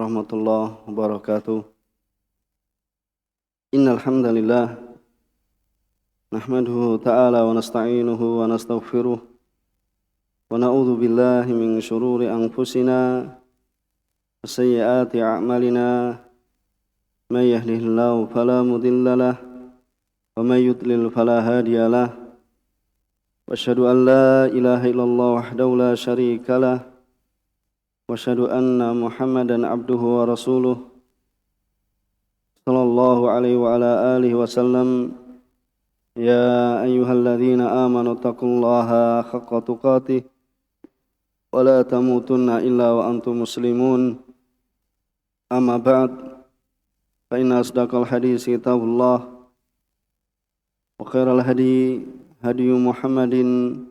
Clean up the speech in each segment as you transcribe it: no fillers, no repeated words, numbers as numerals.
warahmatullahi wabarakatuh. Innal hamdalillah nahmaduhu ta'ala wa nasta'inuhu wa nastaghfiruh wa na'udzu billahi min shururi anfusina wa sayyiati a'malina may yahdihillahu fala mudilla lahu wa may yudlil fala hadiya lahu wa asyhadu an la ilaha illallah wahdahu la syarika lahu wa asyhadu anna Muhammadan abduhu wa rasuluh sallallahu alaihi wa ala alihi wasallam. Ya ayyuhalladzina amanu taqullaha haqqa tuqatih wa la tamutunna illa wa antum muslimun. Amma ba'd, fa inna asdaqal hadits kitabullah wa khairal hadi hadi Muhammadin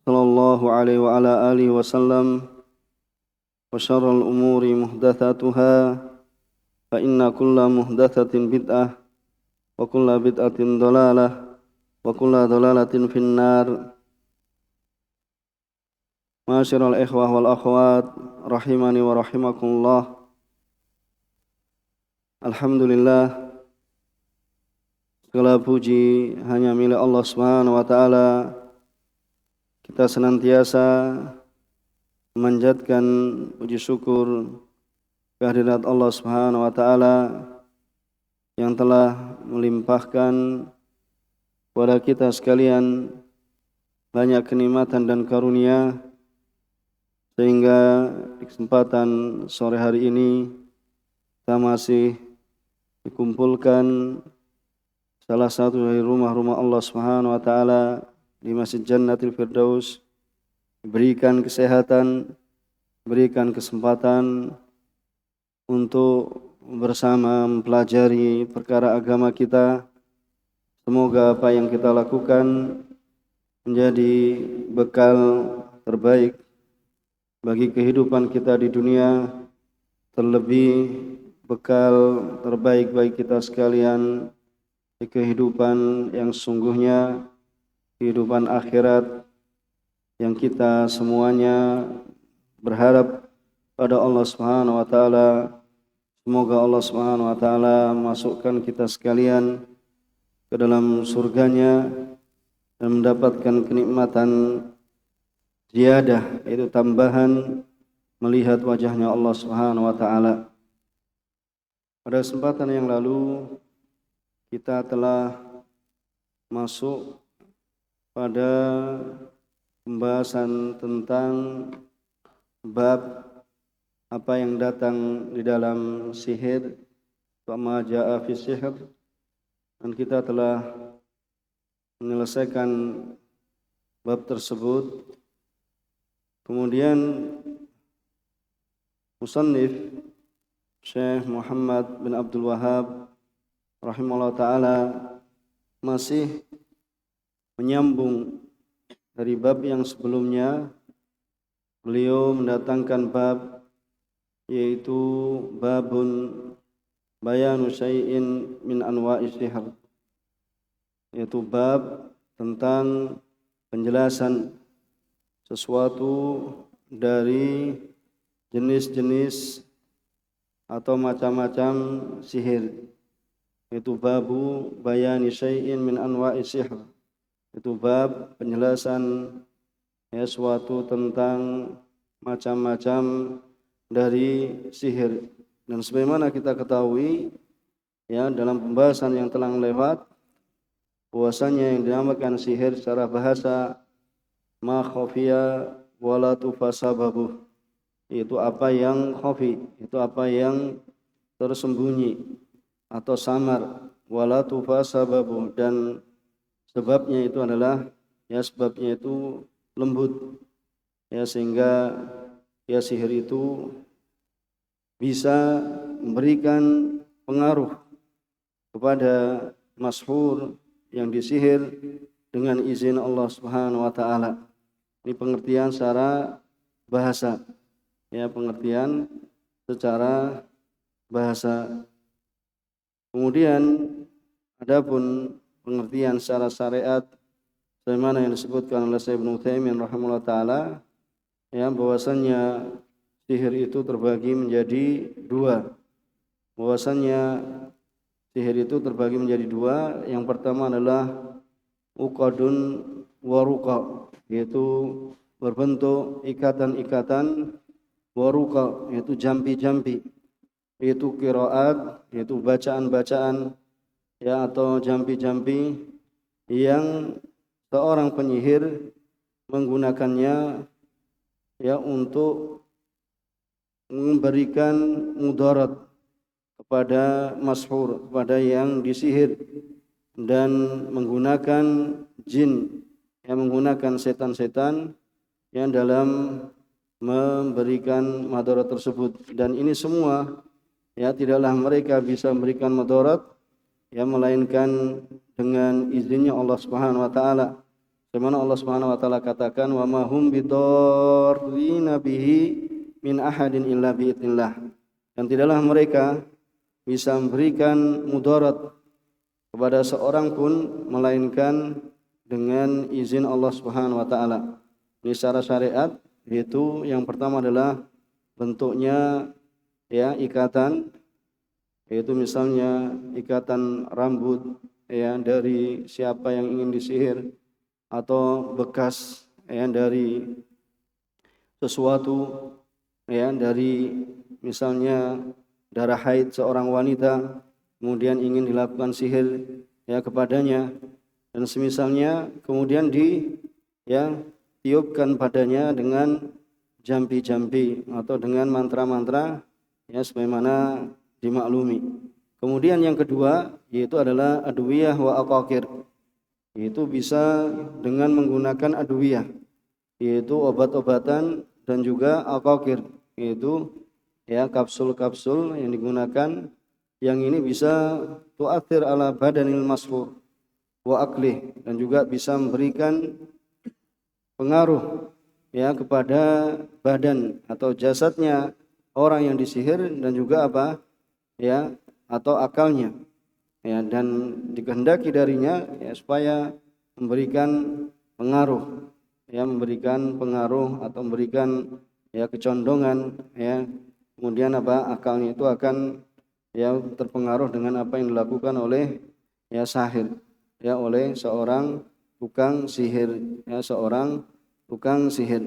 sallallahu alaihi wa ala alihi wasallam wa syarrul umuri muhdatsatuha fa inna kulla muhdatsatin bid'ah wa kulla bid'atin dhalalah wa kulla dhalalatin finnar. Ma'asyiral ikhwah wal akhwat rahimani wa rahimakumullah. Alhamdulillah, segala puji hanya milik Allah Subhanahu wa taala. Kita senantiasa memanjatkan puji syukur kehadirat Allah Subhanahu wa taala yang telah melimpahkan kepada kita sekalian banyak kenikmatan dan karunia, sehingga di kesempatan sore hari ini kita masih dikumpulkan salah satu dari rumah-rumah Allah Subhanahu wa taala di Masjid Jannatul Firdaus, diberikan kesehatan, berikan kesempatan untuk bersama mempelajari perkara agama kita. Semoga apa yang kita lakukan menjadi bekal terbaik bagi kehidupan kita di dunia, terlebih bekal terbaik bagi kita sekalian di kehidupan yang sungguhnya, kehidupan akhirat yang kita semuanya berharap pada Allah Subhanahu wa taala. Semoga Allah Subhanahu wa taala masukkan kita sekalian ke dalam surganya dan mendapatkan kenikmatan ziyadah, yaitu tambahan melihat wajahnya Allah Subhanahu wa taala. Pada kesempatan yang lalu kita telah masuk pada pembahasan tentang bab apa yang datang di dalam sihir, ma jaa fi sihr, dan kita telah menyelesaikan bab tersebut. Kemudian musannif Syekh Muhammad bin Abdul Wahhab rahimahullah ta'ala masih menyambung dari bab yang sebelumnya. Beliau mendatangkan bab, yaitu babun bayanu syai'in min anwa'is sihr, yaitu bab tentang penjelasan sesuatu dari jenis-jenis atau macam-macam sihir, yaitu babu bayani syai'in min anwa'is sihr, itu bab penjelasan sesuatu tentang macam-macam dari sihir. Dan sebagaimana kita ketahui dalam pembahasan yang telah lewat, bahwasanya yang dinamakan sihir secara bahasa ma khafiya wala tufasababuh, itu apa yang khafi, itu apa yang tersembunyi atau samar, wala tufasababuh, dan sebabnya itu adalah sebabnya itu lembut, sehingga sihir itu bisa memberikan pengaruh kepada mashur yang disihir dengan izin Allah Subhanahu wa taala. Ini pengertian secara bahasa, pengertian secara bahasa. Kemudian adapun pengertian secara syariat, sebagaimana yang disebutkan oleh Syekh Ibnu Utsaimin rahimahullah taala, bahwasannya sihir itu terbagi menjadi dua. Bahwasannya sihir itu terbagi menjadi dua. Yang pertama adalah uqadun wa ruqa, yaitu berbentuk ikatan-ikatan, wa ruqa, yaitu jampi-jampi, yaitu qiraat, yaitu bacaan-bacaan, ya, atau jampi-jampi yang seorang penyihir menggunakannya, ya, untuk memberikan mudarat kepada mashur, kepada yang disihir, dan menggunakan jin, yang menggunakan setan-setan yang dalam memberikan madarat tersebut. Dan ini semua, ya, tidaklah mereka bisa memberikan madarat, ya, melainkan dengan izinnya Allah Subhanahu wa taala. Sebagaimana Allah Subhanahu wa taala katakan, wa ma hum bidarrina bihi min ahadin illa biidznillah. Dan tidaklah mereka bisa memberikan mudarat kepada seorang pun melainkan dengan izin Allah Subhanahu wa taala. Ini secara syariat, yaitu yang pertama adalah bentuknya, ya, ikatan, yaitu misalnya ikatan rambut, ya, dari siapa yang ingin disihir, atau bekas, ya, dari sesuatu, ya, dari misalnya darah haid seorang wanita, kemudian ingin dilakukan sihir, ya, kepadanya dan semisalnya, kemudian ya, tiupkan padanya dengan jampi-jampi atau dengan mantra-mantra, ya, sebagaimana dimaklumi. Kemudian yang kedua yaitu adalah adwiyah wa aqaqir, yaitu bisa dengan menggunakan adwiyah, yaitu obat-obatan, dan juga aqaqir, yaitu, ya, kapsul-kapsul yang digunakan, yang ini bisa tu'athir ala badanil mashur wa aklih, dan juga bisa memberikan pengaruh, ya, kepada badan atau jasadnya orang yang disihir, dan juga apa, ya, atau akalnya, ya, dan dikehendaki darinya, ya, supaya memberikan pengaruh, ya, memberikan pengaruh atau memberikan, ya, kecondongan, ya, kemudian apa, akalnya itu akan, ya, terpengaruh dengan apa yang dilakukan oleh, ya, sahir, ya, oleh seorang tukang sihir, ya, seorang tukang sihir.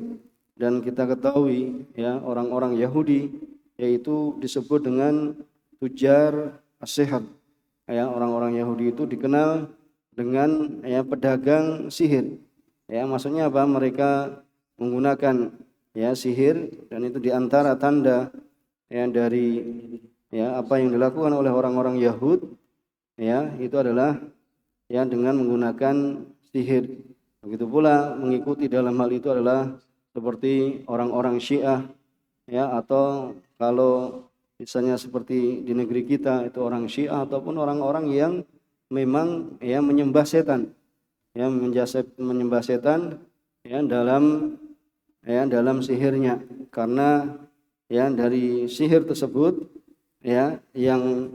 Dan kita ketahui, ya, orang-orang Yahudi yaitu disebut dengan tujar as-sihir, ya, orang-orang Yahudi itu dikenal dengan, ya, pedagang sihir, ya, maksudnya apa, mereka menggunakan, ya, sihir, dan itu diantara tanda, ya, dari, ya, apa yang dilakukan oleh orang-orang Yahud, ya, itu adalah, ya, dengan menggunakan sihir. Begitu pula mengikuti dalam hal itu adalah seperti orang-orang Syiah, ya, atau kalau misalnya seperti di negeri kita itu orang Syiah ataupun orang-orang yang memang, ya, menyembah setan, ya, menyembah setan, ya, dalam sihirnya, karena, ya, dari sihir tersebut, ya, yang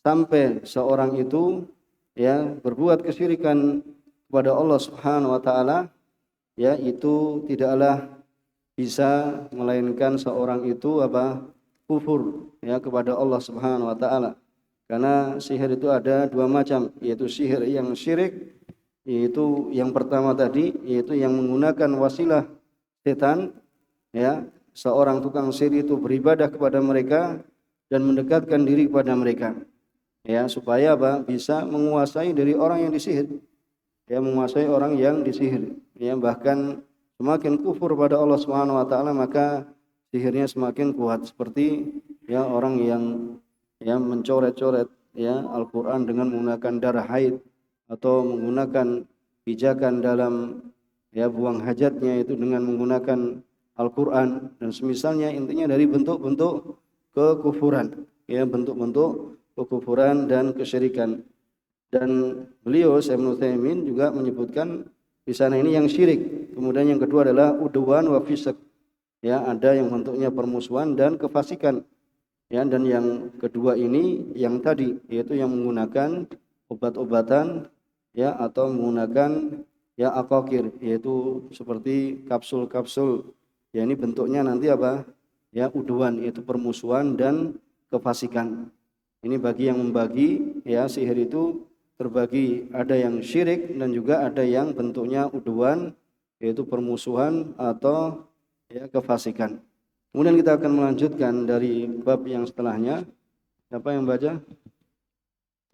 sampai seorang itu, ya, berbuat kesyirikan kepada Allah Subhanahu wa taala, ya, itu tidaklah bisa melainkan seorang itu apa, kufur, ya, kepada Allah Subhanahu wa taala. Karena sihir itu ada dua macam, yaitu sihir yang syirik, yaitu yang pertama tadi, yaitu yang menggunakan wasilah setan, ya, seorang tukang sihir itu beribadah kepada mereka dan mendekatkan diri kepada mereka, ya, supaya apa, bisa menguasai dari orang yang disihir, ya, menguasai orang yang disihir, ya, bahkan semakin kufur pada Allah Subhanahu wa taala, maka sihirnya semakin kuat, seperti, ya, orang yang, ya, mencoret-coret, ya, Al-Qur'an dengan menggunakan darah haid, atau menggunakan pijakan dalam, ya, buang hajatnya itu dengan menggunakan Al-Qur'an dan semisalnya, intinya dari bentuk-bentuk kekufuran, ya, bentuk-bentuk kekufuran dan kesyirikan. Dan beliau Syekh Ibnu Utsaimin juga menyebutkan di sana ini yang syirik. Kemudian yang kedua adalah udwan wa fisq, ya, ada yang bentuknya permusuhan dan kefasikan, ya, dan yang kedua ini yang tadi, yaitu yang menggunakan obat-obatan, ya, atau menggunakan, ya, aqaqir, yaitu seperti kapsul-kapsul, ya, ini bentuknya nanti apa, ya udwan, yaitu permusuhan dan kefasikan. Ini bagi yang membagi, ya sihir itu terbagi, ada yang syirik dan juga ada yang bentuknya udwan, yaitu permusuhan atau ya kefasikan. Kemudian kita akan melanjutkan dari bab yang setelahnya. Siapa yang baca?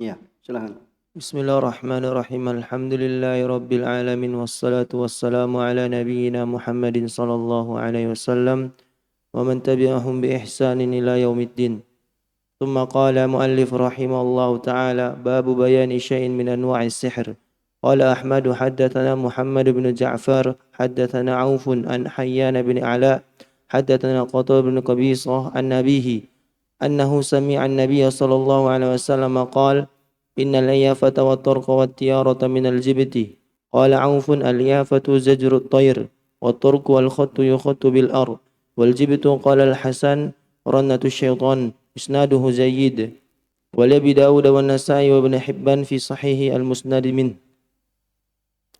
Ya, silakan. Bismillahirrahmanirrahim. Alhamdulillahi rabbil alamin wassalatu wassalamu ala nabiyyina Muhammadin sallallahu alaihi wasallam wa man tabi'ahum bi ihsanin ila yaumiddin. ثم قال مؤلف رحمه الله تعالى باب بيان شيء من أنواع السحر. قال أحمد حدثنا محمد بن جعفر حدثنا عوف عن حيان بن علاء حدثنا قطب بن قبيصة عن أبيه أنه سمع النبي صلى الله عليه وسلم قال إن الإيافة والطرق والتيارة من الجبت. قال عوف الإيافة زجر الطير والطرق والخط يخط بالأرض والجبت قال الحسن رنة الشيطان إسناده جيد ولأبي داود والنسائي وابن حبان في صحيح المسند منه.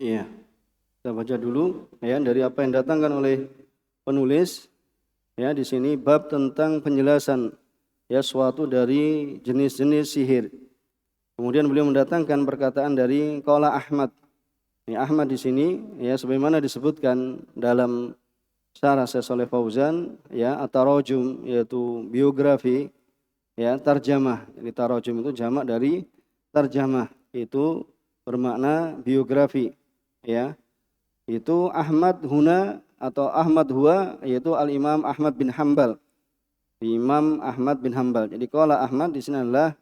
Iya, kita baca dulu ya dari apa yang datangkan oleh penulis. Ya, di sini bab tentang penjelasan ya suatu dari jenis-jenis sihir. Kemudian beliau mendatangkan perkataan dari qala Ahmad. Ini Ahmad di sini ya sebagaimana disebutkan dalam syarah Syekh Shalih Fauzan ya at-tarajum, yaitu biografi, ya tarjamah. Jadi tarajum itu jamak dari tarjamah, itu bermakna biografi, ya. Itu Ahmad huna atau Ahmad huwa, yaitu Al-Imam Ahmad bin Hanbal. Imam Ahmad bin Hanbal. Jadi qala Ahmad di sini adalah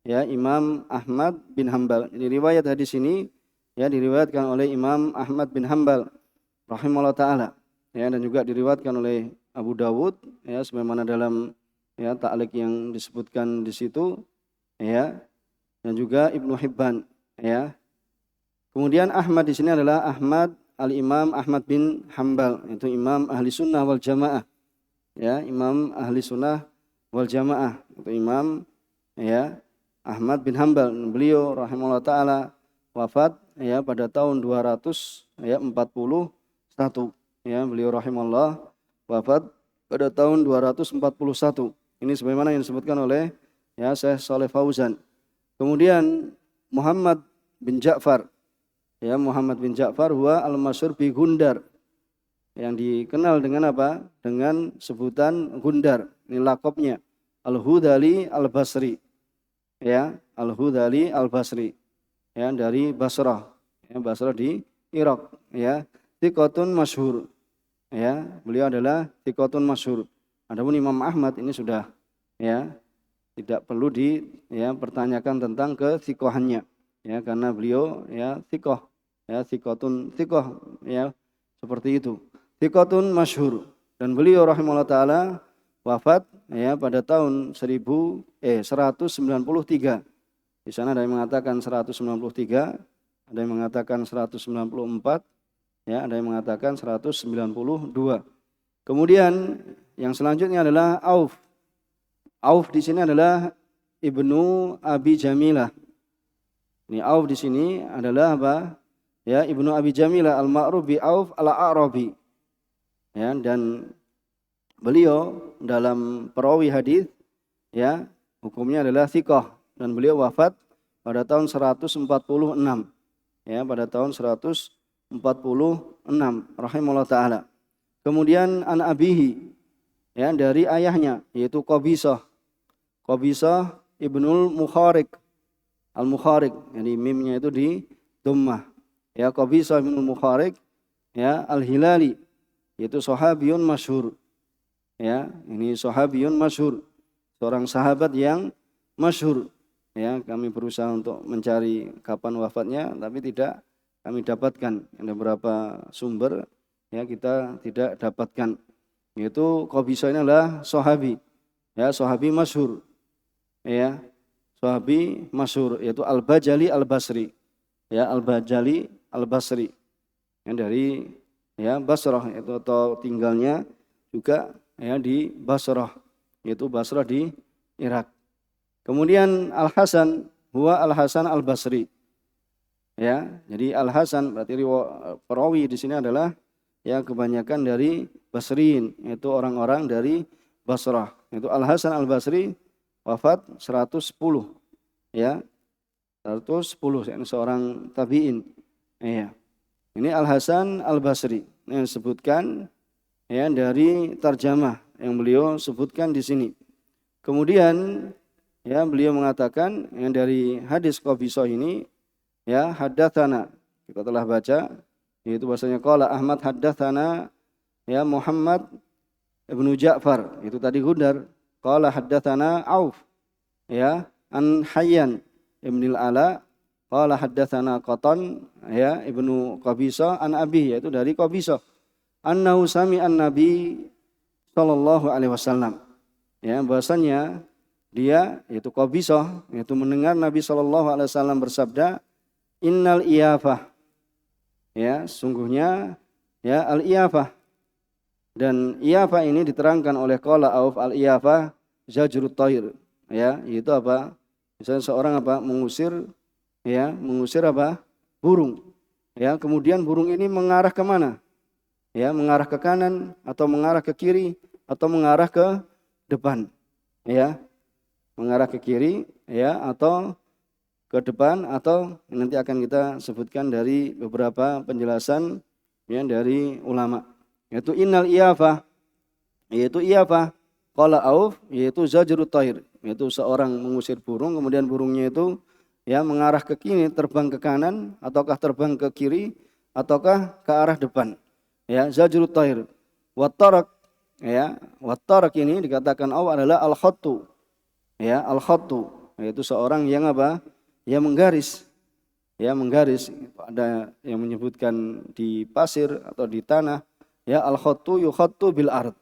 ya Imam Ahmad bin Hanbal. Jadi riwayat hadis ini ya diriwayatkan oleh Imam Ahmad bin Hanbal rahimahullah taala. Ya, dan juga diriwayatkan oleh Abu Dawud ya sebagaimana dalam ya ta'liq yang disebutkan di situ, ya, dan juga Ibnu Hibban, ya. Kemudian Ahmad di sini adalah Ahmad Al-Imam Ahmad bin Hanbal, itu Imam Ahli Sunnah wal Jamaah, ya, Imam Ahli Sunnah wal Jamaah, itu Imam ya Ahmad bin Hanbal. Beliau rahimahullah taala wafat ya pada tahun 241. Ya, beliau rahimahullah wafat pada tahun 241. Ini sebagaimana yang disebutkan oleh ya Syekh Shalih Fauzan. Kemudian Muhammad bin Ja'far. Ya, Muhammad bin Ja'far huwa al-masyhur bi Gundar. Yang dikenal dengan apa? Dengan sebutan Gundar. Ini lakopnya. Al-Hudali Al-Basri. Ya, Al-Hudali Al-Basri. Ya, dari Basrah. Ya, Basrah di Irak, ya. Thiqatun masyhur. Ya, beliau adalah thiqatun masyhur. Adapun Imam Ahmad ini sudah ya tidak perlu pertanyakan tentang kethiqahannya, ya, karena beliau ya thiqah, ya thiqatun thiqah, ya, seperti itu. Thiqatun masyhur, dan beliau rahimahullah taala wafat ya pada tahun 193. Di sana ada yang mengatakan 193, ada yang mengatakan 194, ya, ada yang mengatakan 192. Kemudian yang selanjutnya adalah Auf. Auf di sini adalah Ibnu Abi Jamilah. Ini Auf di sini adalah apa? Ya, Ibnu Abi Jamilah al-ma'ruf bi Auf al-A'rabi. Ya, dan beliau dalam perawi hadis ya hukumnya adalah thiqah, dan beliau wafat pada tahun 146. Ya, pada tahun 146 rahimahullah taala. Kemudian an abihi, ya, dari ayahnya yaitu Qabisah. Qabisah Ibnul Mukharik. Al-Mukharik, jadi mimnya itu di dhammah. Ya, Qabisah Ibnul Mukharik, ya, Al-Hilali, yaitu sahabiyun masyhur. Ya, ini sahabiyun masyhur, seorang sahabat yang masyhur. Ya, kami berusaha untuk mencari kapan wafatnya, tapi tidak kami dapatkan. Ada beberapa sumber ya kita tidak dapatkan. Yaitu Qabisah ini adalah sahabi, ya, sahabi masyhur. Ya, sahabi masyhur yaitu Al-Bajali Al-Basri. Ya, Al-Bajali Al-Basri. Yang dari ya Basrah, itu atau tinggalnya juga ya di Basrah, yaitu Basrah di Irak. Kemudian Al-Hasan huwa Al-Hasan Al-Basri. Ya, jadi Al-Hasan berarti perawi di sini adalah ya kebanyakan dari Basriin, yaitu orang-orang dari Basrah. Itu Al Hasan Al Basri wafat 110 ya. 110 ini seorang tabi'in. Iya. Ini Al Hasan Al Basri yang disebutkan ya dari tarjamah yang beliau sebutkan di sini. Kemudian ya beliau mengatakan yang dari hadis Qabisah ini ya haddatsana kita telah baca yaitu bahasanya qala Ahmad haddatsana ya Muhammad ibnu Ja'far itu tadi Gundar qala haddatsana Auf ya an Hayyan ibnil Ala qala haddatsana Qatan ya ibnu Qabisah an Abi yaitu dari Qabisah annahu sami'an Nabi sallallahu alaihi wasallam ya bahasanya dia yaitu Qabisah yaitu mendengar Nabi sallallahu alaihi wasallam bersabda innal iyafah ya sungguhnya ya al iyafah dan iyafah ini diterangkan oleh qala Auf al iyafah zajrut thair ya yaitu apa misalnya seorang apa mengusir apa burung ya kemudian burung ini mengarah ke mana ya mengarah ke kanan atau mengarah ke kiri atau mengarah ke depan ya mengarah ke kiri ya atau ke depan atau nanti akan kita sebutkan dari beberapa penjelasan ya dari ulama yaitu innal iyafah yaitu iyafah qala Auf yaitu zajrut thair yaitu seorang mengusir burung kemudian burungnya itu ya mengarah ke kiri terbang ke kanan ataukah terbang ke kiri ataukah ke arah depan ya zajrut thair wa tarak ya wa tarak ini dikatakan Auf adalah al khattu ya al khattu yaitu seorang yang apa yang menggaris ada yang menyebutkan di pasir atau di tanah ya al khattu yukhattu bil ard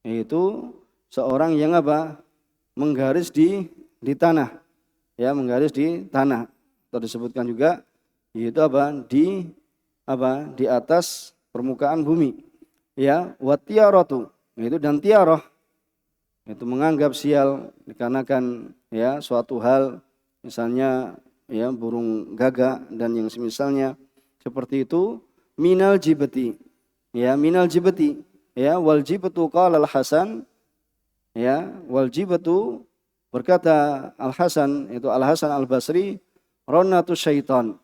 yaitu seorang yang apa menggaris di tanah ya menggaris di tanah atau disebutkan juga yaitu di atas permukaan bumi ya watiyaratu yaitu dan tiarah itu menganggap sial dikarenakan ya suatu hal misalnya ya burung gagak dan yang semisalnya seperti itu minal jibati ya wal jibatu qala al Hasan ya wal jibatu berkata Al Hasan itu Al Hasan Al Basri ronnatu syaitan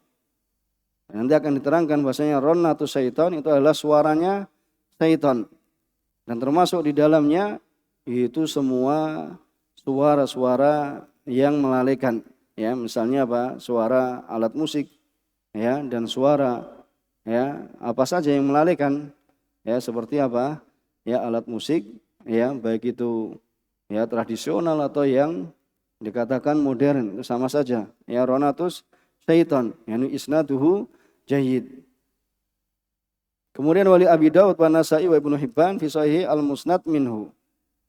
nanti akan diterangkan bahasanya ronnatu syaitan itu adalah suaranya syaitan dan termasuk di dalamnya itu semua suara-suara yang melalaikan ya misalnya apa suara alat musik ya dan suara ya apa saja yang melalaikan ya seperti apa ya alat musik ya baik itu ya tradisional atau yang dikatakan modern itu sama saja ya ronatus syaitan yani isnaduhu jayyid. Kemudian wali Abi Daud wa Nasa'i wa Ibnu Hibban fi sahih al-Musnad minhu.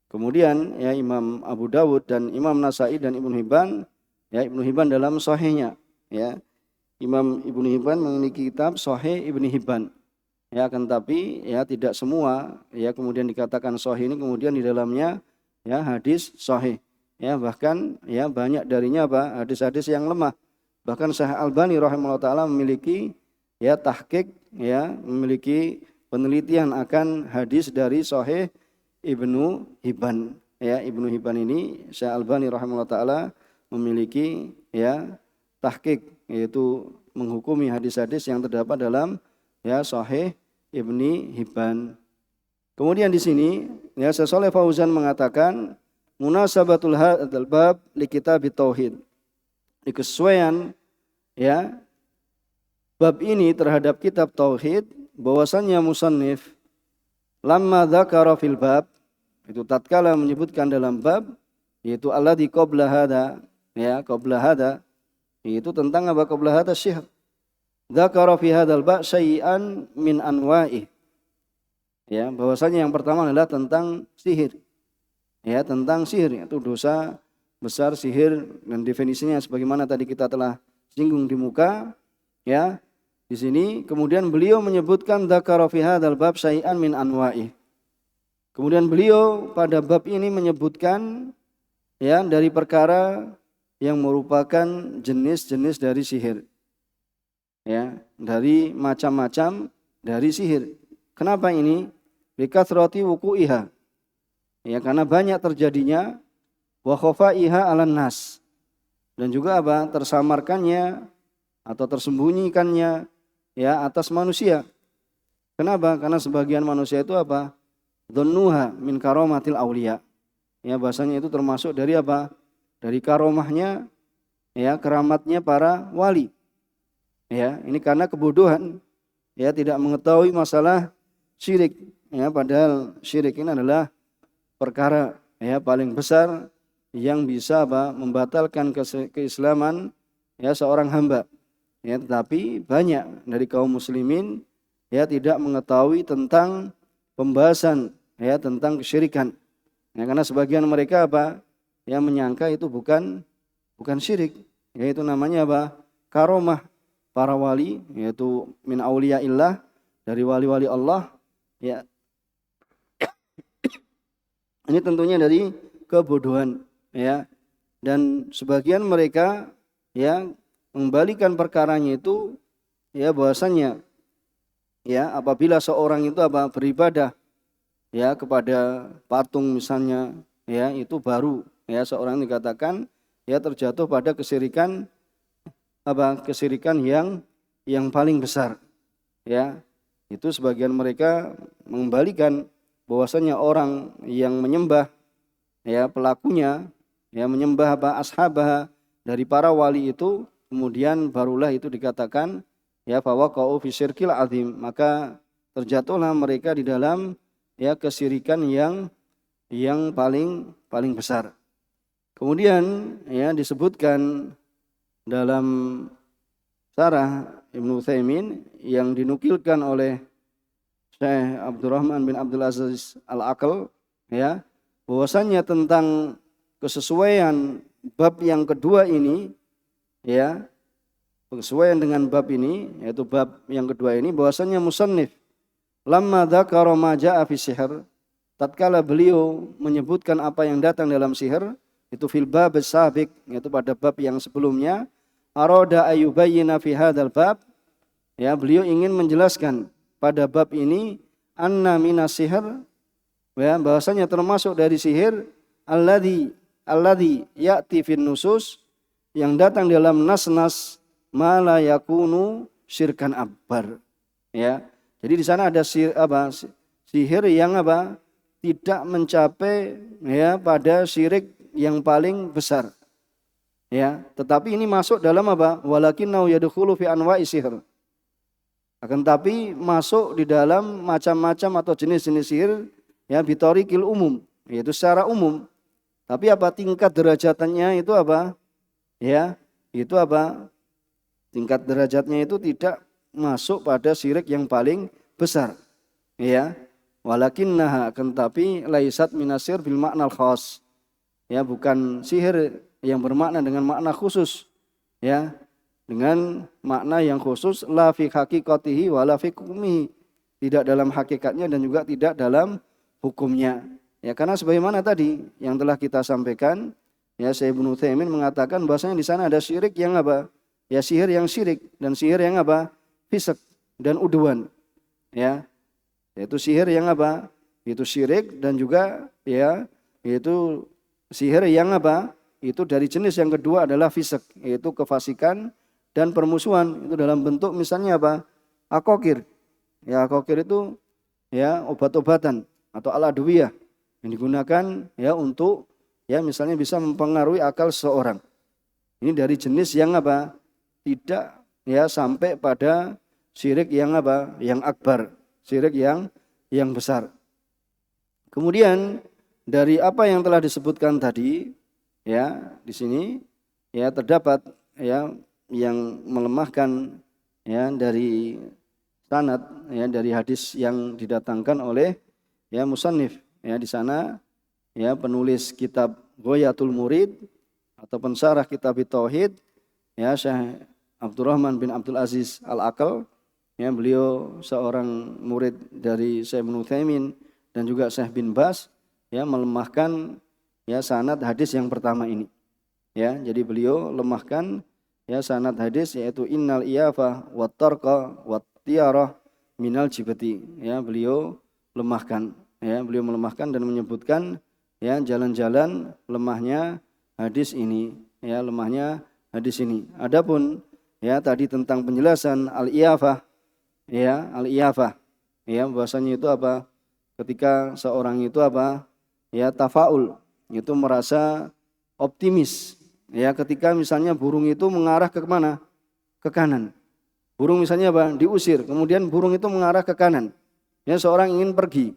Kemudian ya Imam Abu Dawud dan Imam Nasa'i dan Ibnu Hibban ya Ibnu Hibban dalam sahihnya ya Imam Ibnu Hibban memiliki kitab Sahih Ibnu Hibban ya akan tapi ya tidak semua ya kemudian dikatakan sahih ini kemudian di dalamnya ya hadis sahih ya bahkan ya banyak darinya apa hadis-hadis yang lemah bahkan Syekh Albani rahimahullah taala memiliki ya tahqiq ya memiliki penelitian akan hadis dari Sahih Ibnu Hibban ya Ibnu Hibban ini Syekh Albani rahimahullah taala memiliki ya tahqiq yaitu menghukumi hadis-hadis yang terdapat dalam ya Sahih Ibnu Hibban. Kemudian di sini ya Syekh Shalih Fauzan mengatakan munasabatul hadzal bab li kitab tauhid. Kesesuaian ya bab ini terhadap kitab tauhid bahwasannya musannif lamma dzakara fil bab itu tatkala menyebutkan dalam bab yaitu alladzi qabla hada ya qabla hada itu tentang apa qabla hada syihr dzakara fi hadzal bab syai'an min anwa'i ya bahwasanya yang pertama adalah tentang sihir ya tentang sihir itu dosa besar sihir dan definisinya sebagaimana tadi kita telah singgung di muka ya di sini kemudian beliau menyebutkan dzakara fi hadzal bab syai'an min anwa'i. Kemudian beliau pada bab ini menyebutkan ya dari perkara yang merupakan jenis-jenis dari sihir. Ya, dari macam-macam dari sihir. Kenapa ini? Bikathrati wuqu'iha. Ya, karena banyak terjadinya wa khafaiha 'alan nas. Dan juga apa? Tersamarkannya atau tersembunyikannya ya atas manusia. Kenapa? Karena sebagian manusia itu apa? Dhannuha min karamatil auliya. Ya, bahasanya itu termasuk dari apa? Dari karomahnya ya, keramatnya para wali. Ya, ini karena kebodohan, ya, tidak mengetahui masalah syirik. Ya, padahal syirik ini adalah perkara ya paling besar yang bisa apa? Membatalkan keislaman ya seorang hamba. Ya, tetapi banyak dari kaum muslimin ya tidak mengetahui tentang pembahasan ya tentang kesyirikan. Ya, karena sebagian mereka apa? Yang menyangka itu bukan syirik, yaitu namanya apa? Karomah para wali, yaitu min auliyaillah, dari wali-wali Allah. Ya, ini tentunya dari kebodohan, ya. Dan sebagian mereka ya mengembalikan perkaranya itu ya bahwasannya ya apabila seorang itu apa beribadah ya kepada patung misalnya ya itu baru ya seorang dikatakan ya terjatuh pada kesyirikan apa kesyirikan yang paling besar ya. Itu sebagian mereka mengembalikan bahwasanya orang yang menyembah ya pelakunya ya menyembah apa ashabah dari para wali itu kemudian barulah itu dikatakan ya bahwa kau fi syirkil azim, maka terjatuhlah mereka di dalam ya kesyirikan yang paling besar. Kemudian ya disebutkan dalam Syarah Ibnu Utsaimin yang dinukilkan oleh Syekh Abdurrahman bin Abdul Aziz Al-Aqal ya bahwasanya tentang kesesuaian bab yang kedua ini ya kesesuaian dengan bab ini yaitu bab yang kedua ini bahwasanya musannif lamma dzakara ma jaa fi sihr tatkala beliau menyebutkan apa yang datang dalam sihir itu fil bab sabiq yaitu pada bab yang sebelumnya arada ayubayyina fi hadzal bab ya beliau ingin menjelaskan pada bab ini anna minas sihr ya bahwasanya termasuk dari sihir alladzi ya'ti fin nusus yang datang dalam nas-nas ma la yakunu syirkan akbar ya. Jadi di sana ada sihir yang apa tidak mencapai ya pada syirik yang paling besar. Ya, tetapi ini masuk dalam apa? Walakinnau yadkhulu fi anwa'i sihr. Akan tapi masuk di dalam macam-macam atau jenis-jenis sihir ya bitorikil umum, yaitu secara umum. Tapi apa tingkat derajatnya itu apa? Ya, itu apa? Tingkat derajatnya itu tidak masuk pada syirik yang paling besar. Ya. Walakinnaha akan tapi laisat minasir bil ma'nal khas. Ya, bukan sihir yang bermakna dengan makna khusus. Ya. Dengan makna yang khusus la fi haqiqatihi wa la fi hukmihi. Tidak dalam hakikatnya dan juga tidak dalam hukumnya. Ya, karena sebagaimana tadi yang telah kita sampaikan, ya Syekh Ibnu Utsaimin mengatakan bahwasanya di sana ada syirik yang apa? Ya sihir yang syirik dan sihir yang apa? Fisik dan udwan. Ya. Yaitu sihir yang apa? Itu syirik dan juga ya yaitu sihir yang apa? Itu dari jenis yang kedua adalah fisik, yaitu kefasikan dan permusuhan. Itu dalam bentuk misalnya apa? Akokir. Ya akokir itu ya obat-obatan atau al-adwiyah yang digunakan ya untuk ya misalnya bisa mempengaruhi akal seseorang. Ini dari jenis yang apa? Tidak ya sampai pada syirik yang apa? Yang akbar, syirik yang besar. Kemudian dari apa yang telah disebutkan tadi ya di sini ya terdapat ya yang melemahkan ya dari sanad ya dari hadis yang didatangkan oleh ya musannif ya di sana ya penulis kitab Ghayatul Murid atau pensarah kitab Tauhid ya Syekh Abdurrahman bin Abdul Aziz Al-Aqal ya beliau seorang murid dari Syekh Ibnu Utsaimin dan juga Syekh bin Baz ya melemahkan ya sanad hadis yang pertama ini ya. Jadi beliau lemahkan ya sanad hadis yaitu innal iyafa wat tarqa wat tiarah minal jibati ya beliau lemahkan ya beliau melemahkan dan menyebutkan ya jalan-jalan lemahnya hadis ini, ya lemahnya hadis ini. Adapun ya tadi tentang penjelasan al-iyafah, ya al-iyafah, ya bahasanya itu apa? Ketika seorang itu apa? Ya tafaul, itu merasa optimis. Ya ketika misalnya burung itu mengarah ke mana? Ke kanan. Burung misalnya apa? Diusir, kemudian burung itu mengarah ke kanan. Ya seorang ingin pergi.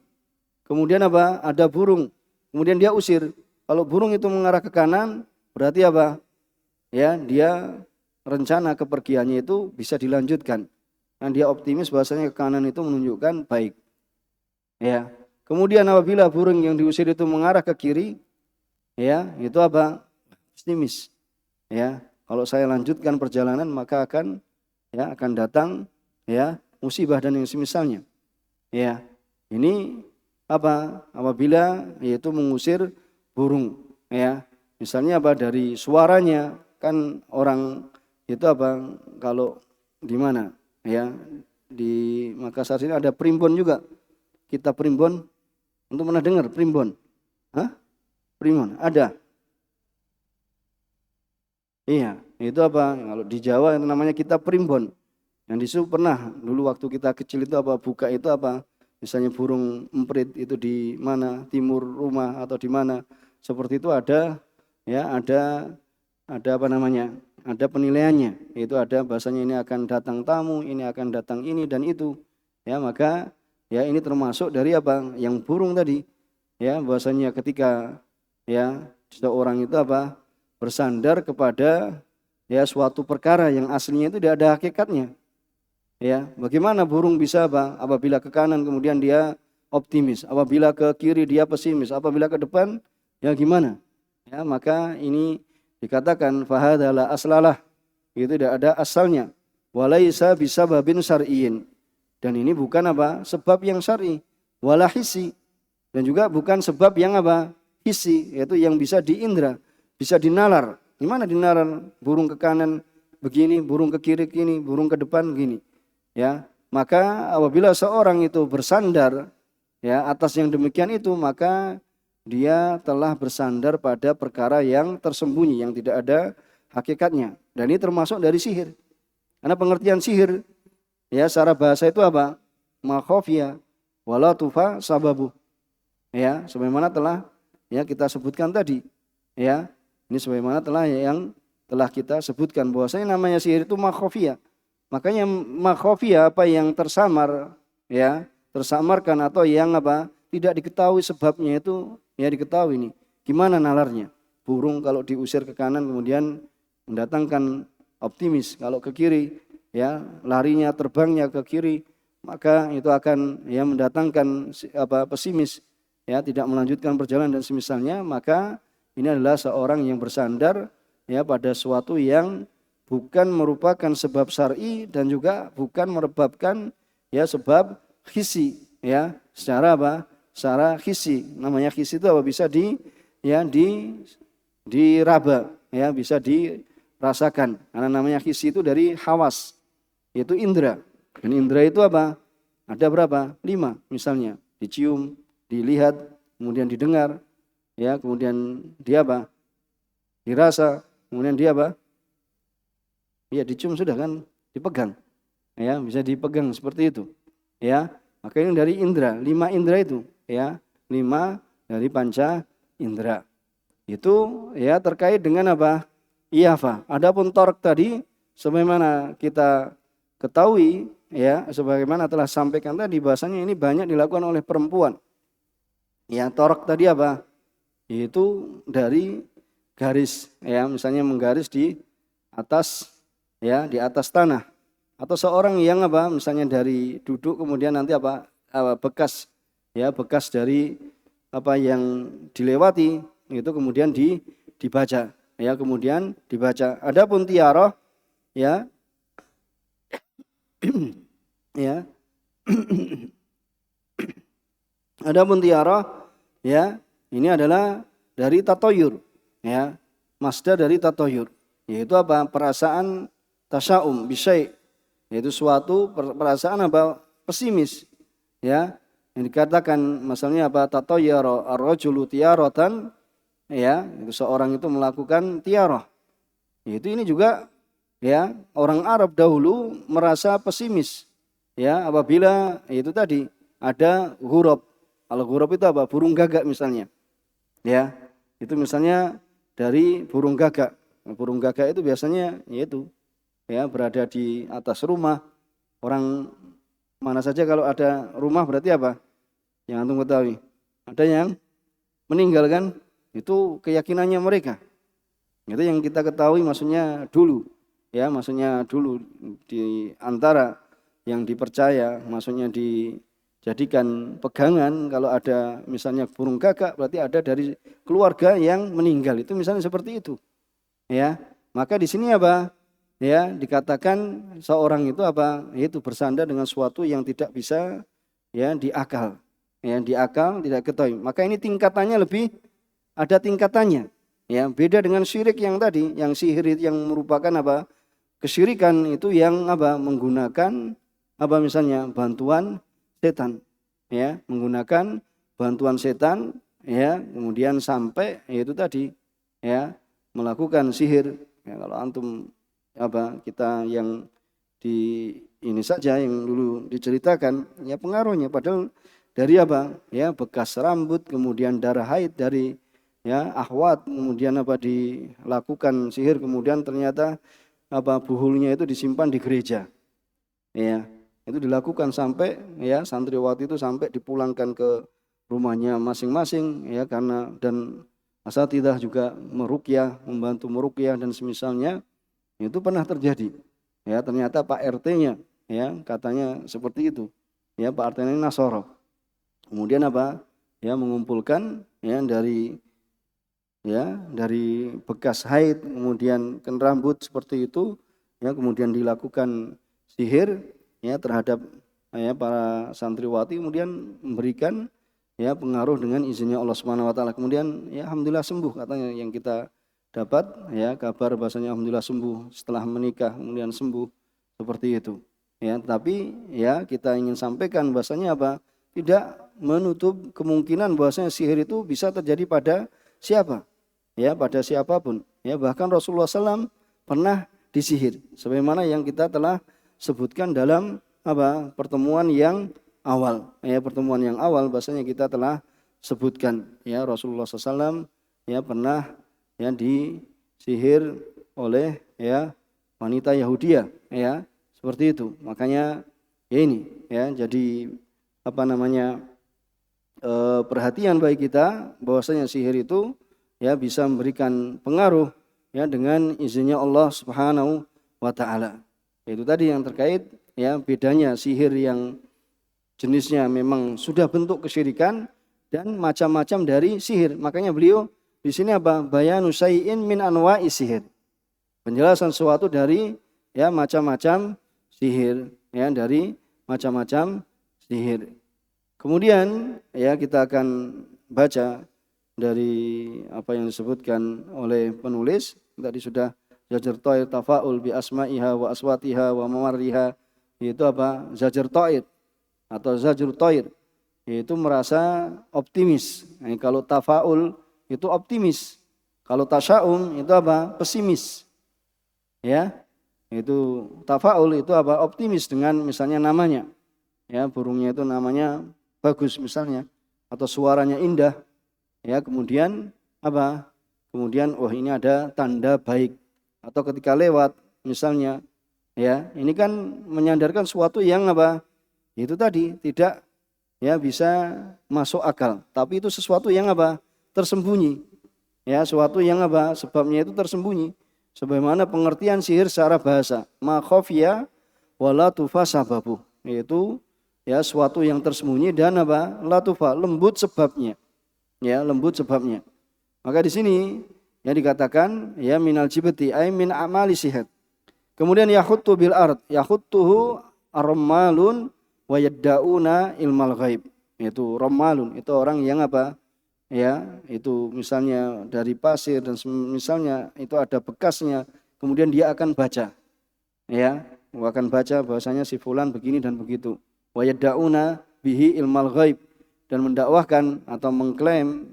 Kemudian apa? Ada burung. Kemudian dia usir. Kalau burung itu mengarah ke kanan, berarti apa? Ya, dia rencana kepergiannya itu bisa dilanjutkan. Dan dia optimis bahwasanya ke kanan itu menunjukkan baik. Ya. Kemudian apabila burung yang diusir itu mengarah ke kiri, ya, itu apa? Optimis. Ya. Kalau saya lanjutkan perjalanan maka akan datang ya musibah dan yang semisalnya. Ya. Ini apa? Apabila yaitu mengusir burung, ya. Misalnya apa? Dari suaranya, kan orang itu apa? Kalau di mana? Ya, di Makassar sini ada primbon juga. Kita primbon, untuk pernah dengar primbon? Hah? Primbon ada. Iya, itu apa? Kalau di Jawa itu namanya kita primbon. Yang di situ pernah dulu waktu kita kecil itu apa? Buka itu apa? Misalnya burung emprit itu di mana? Timur rumah atau di mana? Seperti itu ada, ya ada apa namanya? Ada penilaiannya. Itu ada bahasanya ini akan datang tamu, ini akan datang ini dan itu. Ya maka ya ini termasuk dari apa? Yang burung tadi. Ya bahasanya ketika ya seseorang itu apa? Bersandar kepada ya suatu perkara yang aslinya itu tidak ada hakikatnya. Ya, bagaimana burung bisa apa? Apabila ke kanan kemudian dia optimis, apabila ke kiri dia pesimis, apabila ke depan ya gimana? Ya, maka ini dikatakan fahadala aslalah. Itu tidak ada asalnya. Walaisa bisababin syar'iyyin. Dan ini bukan apa? Sebab yang syar'i, wala hissi. Dan juga bukan sebab yang apa? Hissi, yaitu yang bisa diindra. Bisa dinalar. Gimana dinalar? Burung ke kanan begini, burung ke kiri begini, burung ke depan begini. Ya, maka apabila seorang itu bersandar ya atas yang demikian itu, maka dia telah bersandar pada perkara yang tersembunyi, yang tidak ada hakikatnya. Dan ini termasuk dari sihir. Karena pengertian sihir ya secara bahasa itu apa? Makhofia wala tufa sababu. Ya, sebagaimana telah ya kita sebutkan tadi. Ya. Ini sebagaimana yang telah kita sebutkan bahwasanya namanya sihir itu makhofiyah. Makanya makhofiyah apa yang tersamar ya, tersamarkan atau yang apa tidak diketahui sebabnya itu ya diketahui nih. Gimana nalarnya? Burung kalau diusir ke kanan kemudian mendatangkan optimis, kalau ke kiri ya larinya terbangnya ke kiri maka itu akan ya mendatangkan apa pesimis ya tidak melanjutkan perjalanan dan semisalnya, maka ini adalah seorang yang bersandar ya pada suatu yang bukan merupakan sebab syar'i dan juga bukan merebabkan ya sebab hissi ya secara apa? Secara hissi. Namanya hissi itu apa? Bisa diraba ya, bisa dirasakan. Karena namanya hissi itu dari hawas. Itu indra. Dan indra itu apa? Ada berapa? 5 misalnya. Dicium, dilihat, kemudian didengar, ya, kemudian dia apa? Dirasa, kemudian dia apa? Ya, dicium sudah kan, dipegang. Ya, bisa dipegang seperti itu. Ya, maka ini dari indra, 5 indra itu, ya. 5 dari panca indra. Itu ya terkait dengan apa? Iyafa. Adapun tork tadi sebagaimana kita ketahui ya, sebagaimana telah sampaikan tadi bahasanya ini banyak dilakukan oleh perempuan. Ya, tork tadi apa? Itu dari garis ya, misalnya menggaris di atas ya, di atas tanah, atau seorang yang apa misalnya dari duduk kemudian nanti apa bekas ya, bekas dari apa yang dilewati itu kemudian dibaca ya, kemudian dibaca. Adapun tiarah ya ya adapun tiarah ya ini adalah dari tatoyur ya, masdar dari tatoyur, yaitu apa? Perasaan tasya'um bisyai', yaitu suatu perasaan apa? Pesimis ya, Yang dikatakan misalnya apa? Tatayyara ar-rajulu tiyaratan, ya, itu seorang itu melakukan tiarah. Itu ini juga ya, orang Arab dahulu merasa pesimis. Ya, apabila itu tadi ada ghurab. Al-ghurab itu apa? Burung gagak misalnya. Ya, itu misalnya dari burung gagak. Burung gagak itu biasanya yaitu ya berada di atas rumah. Orang mana saja kalau ada rumah berarti apa? Yang antum ketahui. Ada yang meninggal kan? Itu keyakinannya mereka. Itu yang kita ketahui maksudnya dulu. Ya, maksudnya dulu di antara yang dipercaya, maksudnya dijadikan pegangan kalau ada misalnya burung gagak berarti ada dari keluarga yang meninggal. Itu misalnya seperti itu. Ya. Maka di sini apa? Ya, dikatakan seorang itu apa? Itu bersandar dengan sesuatu yang tidak bisa ya diakal. Ya, diakal tidak ketahui. Maka ini tingkatannya lebih ada tingkatannya. Ya, beda dengan syirik yang tadi, yang sihir yang merupakan apa? Kesyirikan itu yang apa? Menggunakan apa misalnya bantuan setan. Ya, menggunakan bantuan setan ya, kemudian sampai yaitu tadi ya, melakukan sihir. Ya, kalau antum apa kita yang di ini saja yang dulu diceritakan ya pengaruhnya padahal dari apa? Ya, bekas rambut, kemudian darah haid dari ya ahwat, kemudian apa dilakukan sihir, kemudian ternyata apa buhulnya itu disimpan di gereja. Ya, itu dilakukan sampai ya santriwati itu sampai dipulangkan ke rumahnya masing-masing ya karena dan asatidzah juga meruqyah, membantu meruqyah dan semisalnya itu pernah terjadi. Ya, ternyata Pak RT-nya ya katanya seperti itu. Ya, Pak RT-nya Nasoro. Kemudian apa? Ya, mengumpulkan ya dari bekas haid, kemudian rambut seperti itu, ya kemudian dilakukan sihir ya terhadap ya para santriwati, kemudian memberikan ya pengaruh dengan izinnya Allah Subhanahu wa taala. Kemudian ya alhamdulillah sembuh katanya yang kita dapat ya kabar bahasanya alhamdulillah sembuh setelah menikah kemudian sembuh seperti itu. Ya, tapi ya kita ingin sampaikan bahasanya apa? Tidak menutup kemungkinan bahwasanya sihir itu bisa terjadi pada siapa? Ya, pada siapapun. Ya, bahkan Rasulullah SAW pernah disihir. Sebagaimana yang kita telah sebutkan dalam apa? Pertemuan yang awal. Ya, pertemuan yang awal bahasanya kita telah sebutkan. Ya, Rasulullah SAW ya pernah ya disihir oleh ya wanita Yahudiyah. Ya, seperti itu. Makanya ya ini ya jadi apa namanya perhatian bagi kita bahwasanya sihir itu ya bisa memberikan pengaruh ya dengan izinnya Allah Subhanahu wa taala. Itu tadi yang terkait ya bedanya sihir yang jenisnya memang sudah bentuk kesyirikan dan macam-macam dari sihir. Makanya beliau di sini apa? Bayanu syai'in min anwa'i sihir. Penjelasan sesuatu dari ya macam-macam sihir ya dari macam-macam sihir. Kemudian ya kita akan baca dari apa yang disebutkan oleh penulis tadi sudah zajar ta'ir tafa'ul bi asma'iha wa aswatiha wa mawarriha, itu apa? Zajar ta'ir atau zajrut ta'ir itu merasa optimis. Nah, kalau tafa'ul itu optimis. Kalau tasya'um itu apa? Pesimis. Ya. Itu tafa'ul itu apa? Optimis dengan misalnya namanya. Ya, burungnya itu namanya bagus misalnya atau suaranya indah. Ya, kemudian apa? Kemudian oh ini ada tanda baik atau ketika lewat misalnya ya, ini kan menyandarkan sesuatu yang apa? Itu tadi tidak ya bisa masuk akal, tapi itu sesuatu yang apa? Tersembunyi. Ya, sesuatu yang apa? Sebabnya itu tersembunyi. Sebagaimana pengertian sihir secara bahasa, ma khafiya wala tufa sababu. Yaitu ya sesuatu yang tersembunyi dan apa? La tufa, lembut sebabnya. Ya, lembut sebabnya. Maka di sini yang dikatakan ya minal jibti ay min amali sihir. Kemudian yakhuttu bil ard, yakhuttuhu ar-rammalun wa yaddauna ilmal ghaib. Itu rammalun, itu orang yang apa? Ya, itu misalnya dari pasir dan misalnya itu ada bekasnya, kemudian dia akan baca. Ya, akan baca bahwasanya si fulan begini dan begitu. Wa yaddauna bihi ilmal ghaib, dan mendakwahkan atau mengklaim,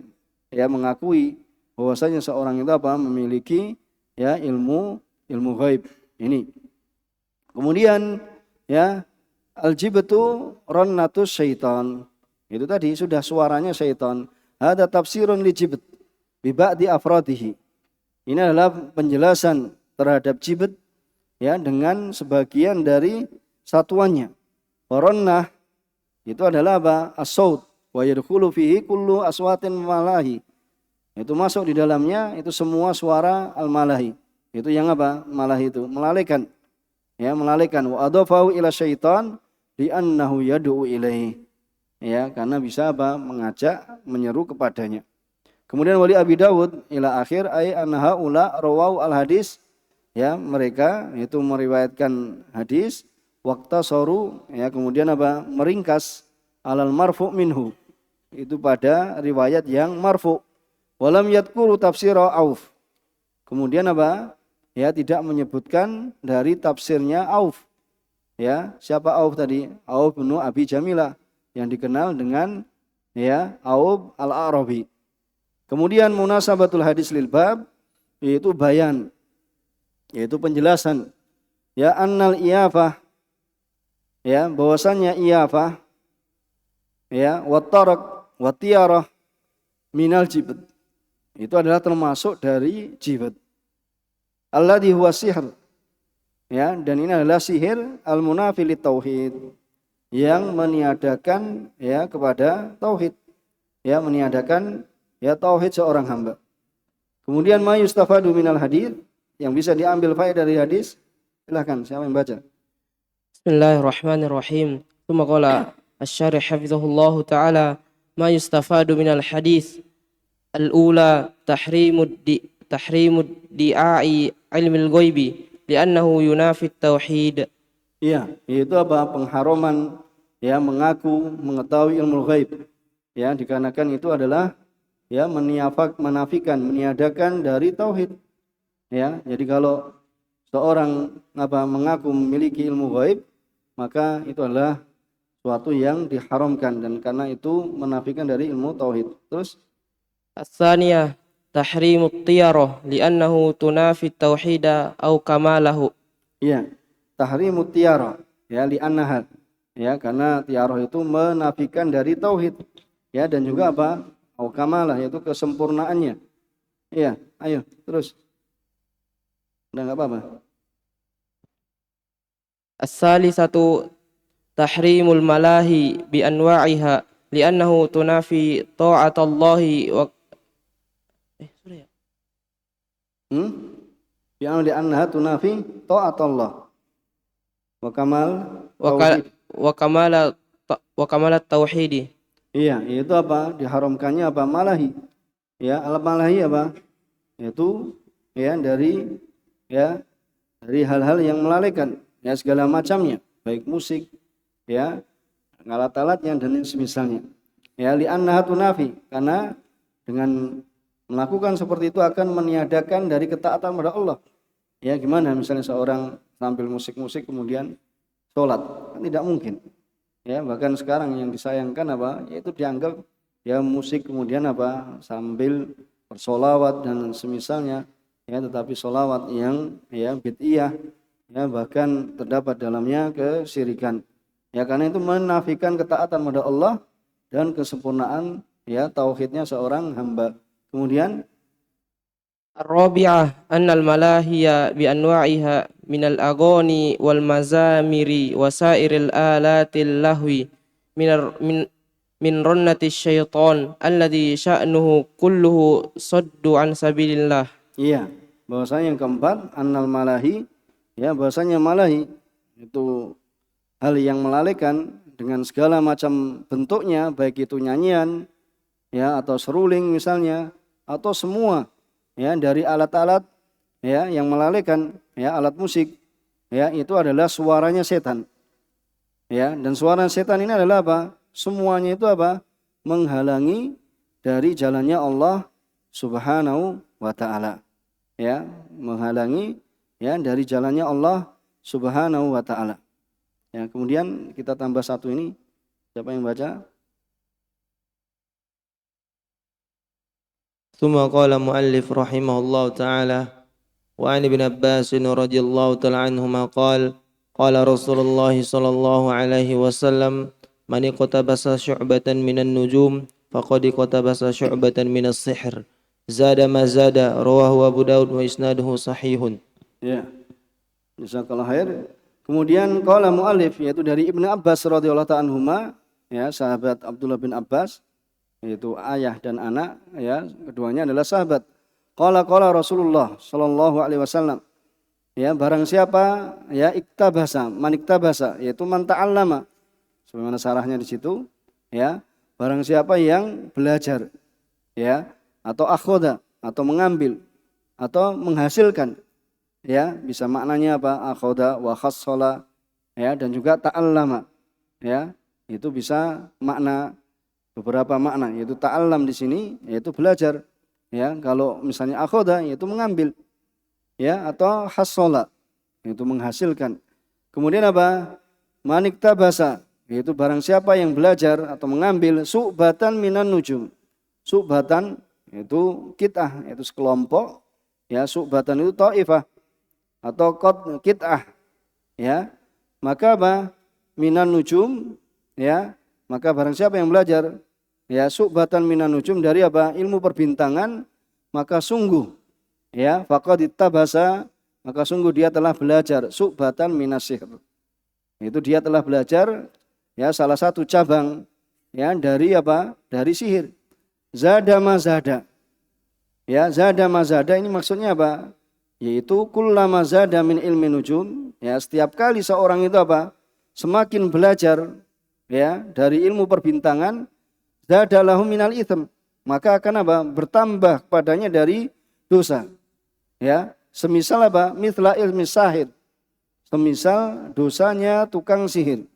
ya, mengakui bahwasanya seorang itu apa, memiliki, ya, ilmu ghaib ini. Kemudian, ya, al-jibtu rannatus syaitan, itu tadi sudah suaranya syaitan. Hada tafsirun li jibt bi ba'di afradihi. Ini adalah penjelasan terhadap jibt, ya, dengan sebagian dari satuannya. Warannah itu adalah apa? As-saut wa yadkhulu fihi kullu aswatin malahi. Itu masuk di dalamnya itu semua suara al-malahi. Itu yang apa? Malahi itu melalaikan. Ya, melalaikan. Wa adafahu ila syaitan li annahu yad'u ilaihi. Ya, karena bisa apa? Mengajak, menyeru kepadanya. Kemudian wali Abi Dawud ila akhir ay anha ula rawau al hadis, ya, mereka itu meriwayatkan hadis waqta soru, ya, kemudian apa? Meringkas alal marfu minhu, itu pada riwayat yang marfu. Walam yadkuru tafsira Auf, kemudian apa? Ya, tidak menyebutkan dari tafsirnya Auf. Ya, siapa Auf tadi? Auf bin Abi Jamilah, yang dikenal dengan, ya, Auf al-Arabi. Kemudian munasabatul hadis lil bab, yaitu bayan, yaitu penjelasan, ya, annal iyafah, ya, bahwasannya iyafah, ya, wa tarak wa tiyarah minal jibt, itu adalah termasuk dari jibt. Alladhi huwa sihr, ya, dan ini adalah sihir al-munafi lit tauhid, yang meniadakan, ya, kepada tauhid, ya, meniadakan, ya, tauhid seorang hamba. Kemudian ma yustafadu minal hadis, yang bisa diambil faedah dari hadis. Silakan, siapa yang baca? Bismillahirrahmanirrahim. Tsumma qala asy-syarih hafizahullahu taala ma yustafadu minal hadis. Al-ula tahrimud di'ai ilmil ghaibi li'annahu yunafi tauhid. Iya, itu apa? Pengharaman, ya, mengaku mengetahui ilmu ghaib. Ya, dikarenakan itu adalah, ya, menafikan, meniadakan dari tauhid. Ya, jadi kalau seorang apa mengaku memiliki ilmu ghaib, maka itu adalah suatu yang diharamkan, dan karena itu menafikan dari ilmu tauhid. Terus As-tsaniyah tahrimut tiyarah li'annahu tunafi tauhida au kamalahu. iya, tahrimut tiarah, ya, li'annaha, ya, karena tiarah itu menafikan dari tauhid, ya, dan juga apa? Au kamalah, yaitu kesempurnaannya. Iya, ayo terus. Udah enggak apa-apa. As-salisatu tahrimul malahi bi anwa'iha li'annahu tunafi ta'atallahi wa Bi'an li'annaha tunafi ta'atallah wa kamal tauhid. wa kamalat tauhidi. Iya, itu apa? Diharamkannya apa? Malahi. Ya, al-malahi apa? Itu, ya, dari, ya, dari hal-hal yang melalaikan, ya, segala macamnya, baik musik, ya, alat-alatnya dan semisalnya. Ya, li'annaha tunafi, karena dengan melakukan seperti itu akan meniadakan dari ketaatan kepada Allah. Ya, gimana misalnya seorang tampil musik-musik kemudian sholat? Kan tidak mungkin. Ya, bahkan sekarang yang disayangkan apa? Yaitu dianggap, ya, musik kemudian apa? Sambil bersolawat dan semisalnya, ya, tetapi solawat yang, ya, bid'iyah, ya, bahkan terdapat dalamnya kesyirikan. Ya, karena itu menafikan ketaatan kepada Allah dan kesempurnaan, ya, tauhidnya seorang hamba. Kemudian Ar-rabi'ah annal malahiya bi anwa'iha minal aghani wal mazamiri wa sairil alatil lahwi min rannati syaitan alladhi sya'nuhu kulluhu saddu an sabilillah. iya, bahwasanya yang keempat annal malahi, ya, bahwasanya malahi itu hal yang melalaikan dengan segala macam bentuknya, baik itu nyanyian, ya, atau seruling misalnya, atau semua, ya, dari alat-alat, ya, yang melalaikan, ya, alat musik, ya, itu adalah suaranya setan. Ya, dan suara setan ini adalah apa? Semuanya itu apa? Menghalangi dari jalannya Allah Subhanahu wa taala. Ya, menghalangi, ya, dari jalannya Allah Subhanahu wa taala. Ya, kemudian kita tambah satu ini, Siapa yang baca? ثم قال مؤلف رحمه الله تعالى وعن ابن عباس رضي الله تعالى عنهما قال قال رسول الله صلى الله عليه وسلم من اقتبس شعبة من النجوم فقد اقتبس شعبة من السحر زاد ما زاد رواه أبو داود وإسناده صحيح. Ya. Jazakallahu khair. Kemudian qala muallif, yaitu dari Ibnu Abbas radhiyallahu ta'ala anhuma, ya, sahabat Abdullah bin Abbas, yaitu ayah dan anak, ya, keduanya adalah sahabat. Qala Rasulullah sallallahu alaihi wasallam, ya, barang siapa, ya, iktabasa, man iktabasa, yaitu man ta'allama, sebagaimana sarahnya di situ, ya, barang siapa yang belajar, ya, atau akhoda, atau mengambil, atau menghasilkan, ya, bisa maknanya apa, akhoda wa khassola, ya, dan juga ta'allama, ya, itu bisa makna, beberapa makna, yaitu ta'allam di sini yaitu belajar, ya, kalau misalnya akhoda yaitu mengambil, ya, atau hassola yaitu menghasilkan. Kemudian apa, maniktabasa, yaitu barang siapa yang belajar atau mengambil su'batan minan nujum, su'batan itu kit'ah, yaitu sekelompok, ya, su'batan itu ta'ifah atau kit'ah, ya, maka apa, minan nujum, ya, maka barang siapa yang belajar, ya, su'batan minan nujum, dari apa, ilmu perbintangan, maka sungguh, ya, faqad ittabasa, maka sungguh dia telah belajar su'batan minas sihr, itu dia telah belajar, ya, salah satu cabang, ya, dari apa, dari sihir. Zada mazada, ya, zada mazada ini maksudnya apa, yaitu kullama zada min ilmi nujum, ya, setiap kali seorang itu apa, semakin belajar, ya, dari ilmu perbintangan, zada lahu minal itsm, maka akan apa, bertambah padanya dari dosa, ya, semisal apa, mithla ilmi sahid, semisal dosanya tukang sihir.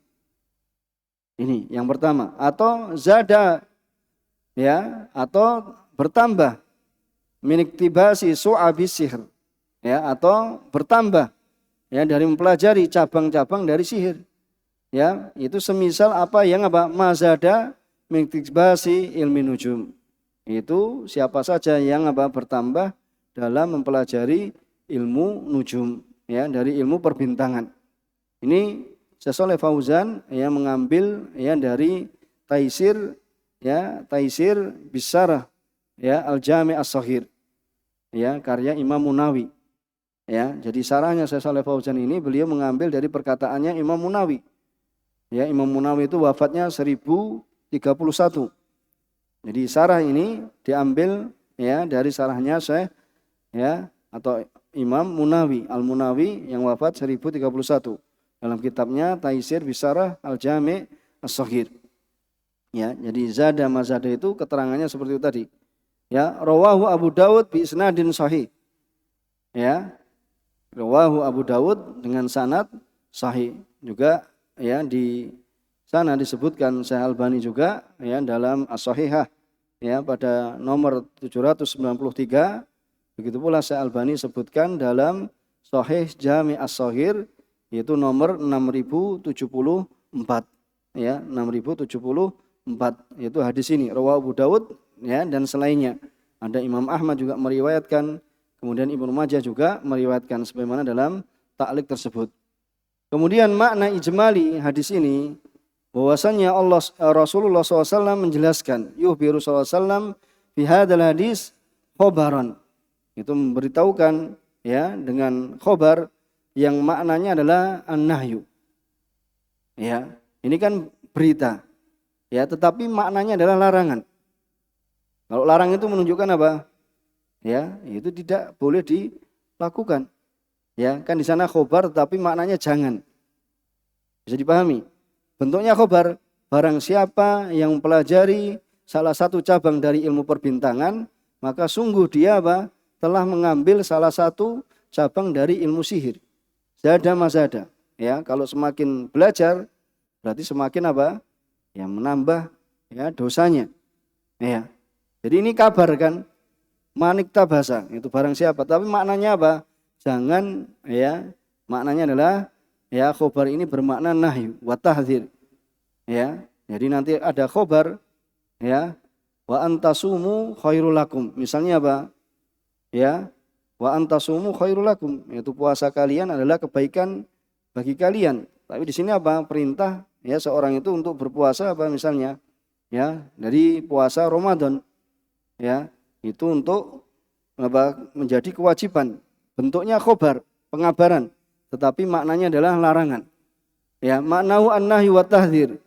Ini yang pertama. Atau zada, ya, atau bertambah miniktibasi su'abis sihr, ya, atau bertambah, ya, dari mempelajari cabang-cabang dari sihir, ya, itu semisal apa yang apa, mazada miniktibasi ilmi nujum, itu siapa saja yang apa, bertambah dalam mempelajari ilmu nujum, ya, dari ilmu perbintangan. Ini Syekh Shalih Fauzan yang mengambil, ya, dari Taisir, ya, Taisir Bisarah, ya, Al-Jami' As-Shaghir, ya, karya Imam Munawi, ya. Jadi sarahnya Syekh Shalih Fauzan ini beliau mengambil dari perkataannya Imam Munawi, ya. Imam Munawi itu wafatnya 1031. Jadi sarah ini diambil, ya, dari sarahnya Syekh, ya, atau Imam Munawi Al-Munawi yang wafat 1031 dalam kitabnya Taisir Bisarah Al-Jami' As-Shaghir. Ya, jadi zada mazada itu keterangannya seperti itu tadi. Ya, rawahu Abu Dawud bi isnadin sahih. Ya. Rawahu Abu Dawud dengan sanad sahih. Juga, ya, di sana disebutkan Syekh Albani juga, ya, dalam As-Sahihah, ya, pada nomor 793. Begitu pula Syekh Albani sebutkan dalam Sahih Jami' As-Shaghir, yaitu nomor 6074, ya, 6074, yaitu hadis ini rawahu Abu Dawud, ya, dan selainnya. Ada Imam Ahmad juga meriwayatkan, kemudian Ibnu Majah juga meriwayatkan sebagaimana dalam ta'liq tersebut. Kemudian makna ijmali hadis ini, bahwasanya Rasulullah SAW menjelaskan, yuhbiru SAW fi hadzal hadis khobaran, itu memberitahukan, ya, dengan khobar yang maknanya adalah an-nahyu, ya, ini kan berita, ya, tetapi maknanya adalah larangan. Kalau larang itu menunjukkan apa, ya, itu tidak boleh dilakukan, ya, kan di sana khobar tetapi maknanya jangan, bisa dipahami. Bentuknya khobar, barang siapa yang mempelajari salah satu cabang dari ilmu perbintangan, maka sungguh dia apa, telah mengambil salah satu cabang dari ilmu sihir. Zada mazada, ya, kalau semakin belajar berarti semakin apa, ya, menambah, ya, dosanya, ya. Jadi ini kabar kan, maniktabasa, itu barang siapa, tapi maknanya apa, jangan, ya, maknanya adalah, ya, khobar ini bermakna nahyu wa tahdzir, ya. Jadi nanti ada khobar, ya, wa antasumu khairul lakum. Misalnya apa? Ya, wa antasumu khairul lakum, yaitu puasa kalian adalah kebaikan bagi kalian. Tapi di sini apa? Perintah ya seorang itu untuk berpuasa apa misalnya? Ya, dari puasa Ramadan. Ya, itu untuk apa? Menjadi kewajiban. Bentuknya khobar, pengabaran, tetapi maknanya adalah larangan. Ya, maknahu an-nahyi wa tahdhir.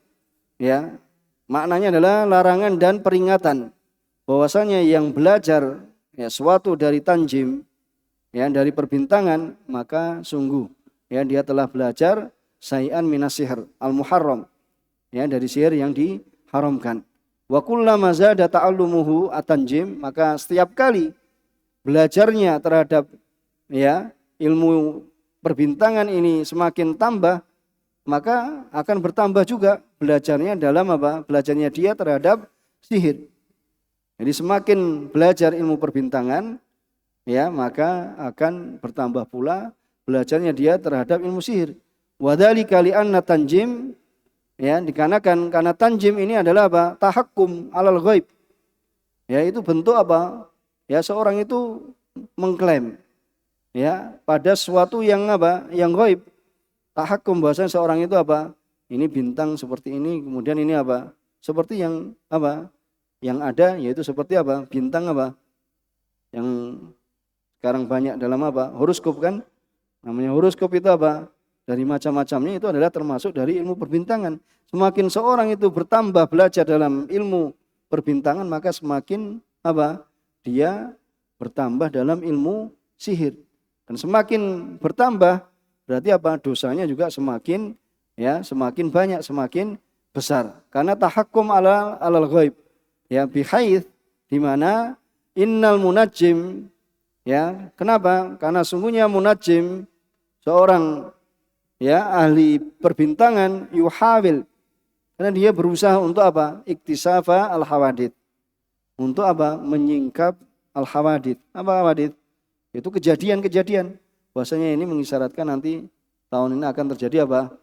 Ya, maknanya adalah larangan dan peringatan bahwasanya yang belajar ya suatu dari tanjim, ya dari perbintangan, maka sungguh ya dia telah belajar syai'an minas sihr al-muharram, ya dari sihir yang diharamkan. Wa kullama zada ta'allumuhu at-tanjim, maka setiap kali belajarnya terhadap ya ilmu perbintangan ini semakin tambah, maka akan bertambah juga belajarnya dalam apa? Belajarnya dia terhadap sihir. Jadi semakin belajar ilmu perbintangan, ya maka akan bertambah pula belajarnya dia terhadap ilmu sihir. Wadzalika li'anna tanjim, ya dikarenakan karena tanjim ini adalah apa? Tahakkum alal ghaib. Ya itu bentuk apa? Ya seorang itu mengklaim ya pada sesuatu yang apa? Yang ghaib. Tahakkum bahwasanya seorang itu apa? Ini bintang seperti ini, kemudian ini apa? Seperti yang apa? Yang ada yaitu seperti apa? Bintang apa? Yang sekarang banyak dalam apa? Horoskop kan? Namanya horoskop itu apa? Dari macam-macamnya itu adalah termasuk dari ilmu perbintangan. Semakin seorang itu bertambah belajar dalam ilmu perbintangan, maka semakin apa? Dia bertambah dalam ilmu sihir. Dan semakin bertambah berarti apa? Dosanya juga semakin ya semakin banyak, semakin besar. Karena tahakkum alal ghaib. Ya bihaits di mana innal munajjim, ya kenapa? Karena sungguhnya munajjim seorang ya ahli perbintangan yuhawil, karena dia berusaha untuk apa? Iktisafa al-hawadith. Untuk apa? Menyingkap al-hawadith. Apa hawadith? Itu kejadian-kejadian. Bahwasanya ini mengisyaratkan nanti tahun ini akan terjadi apa?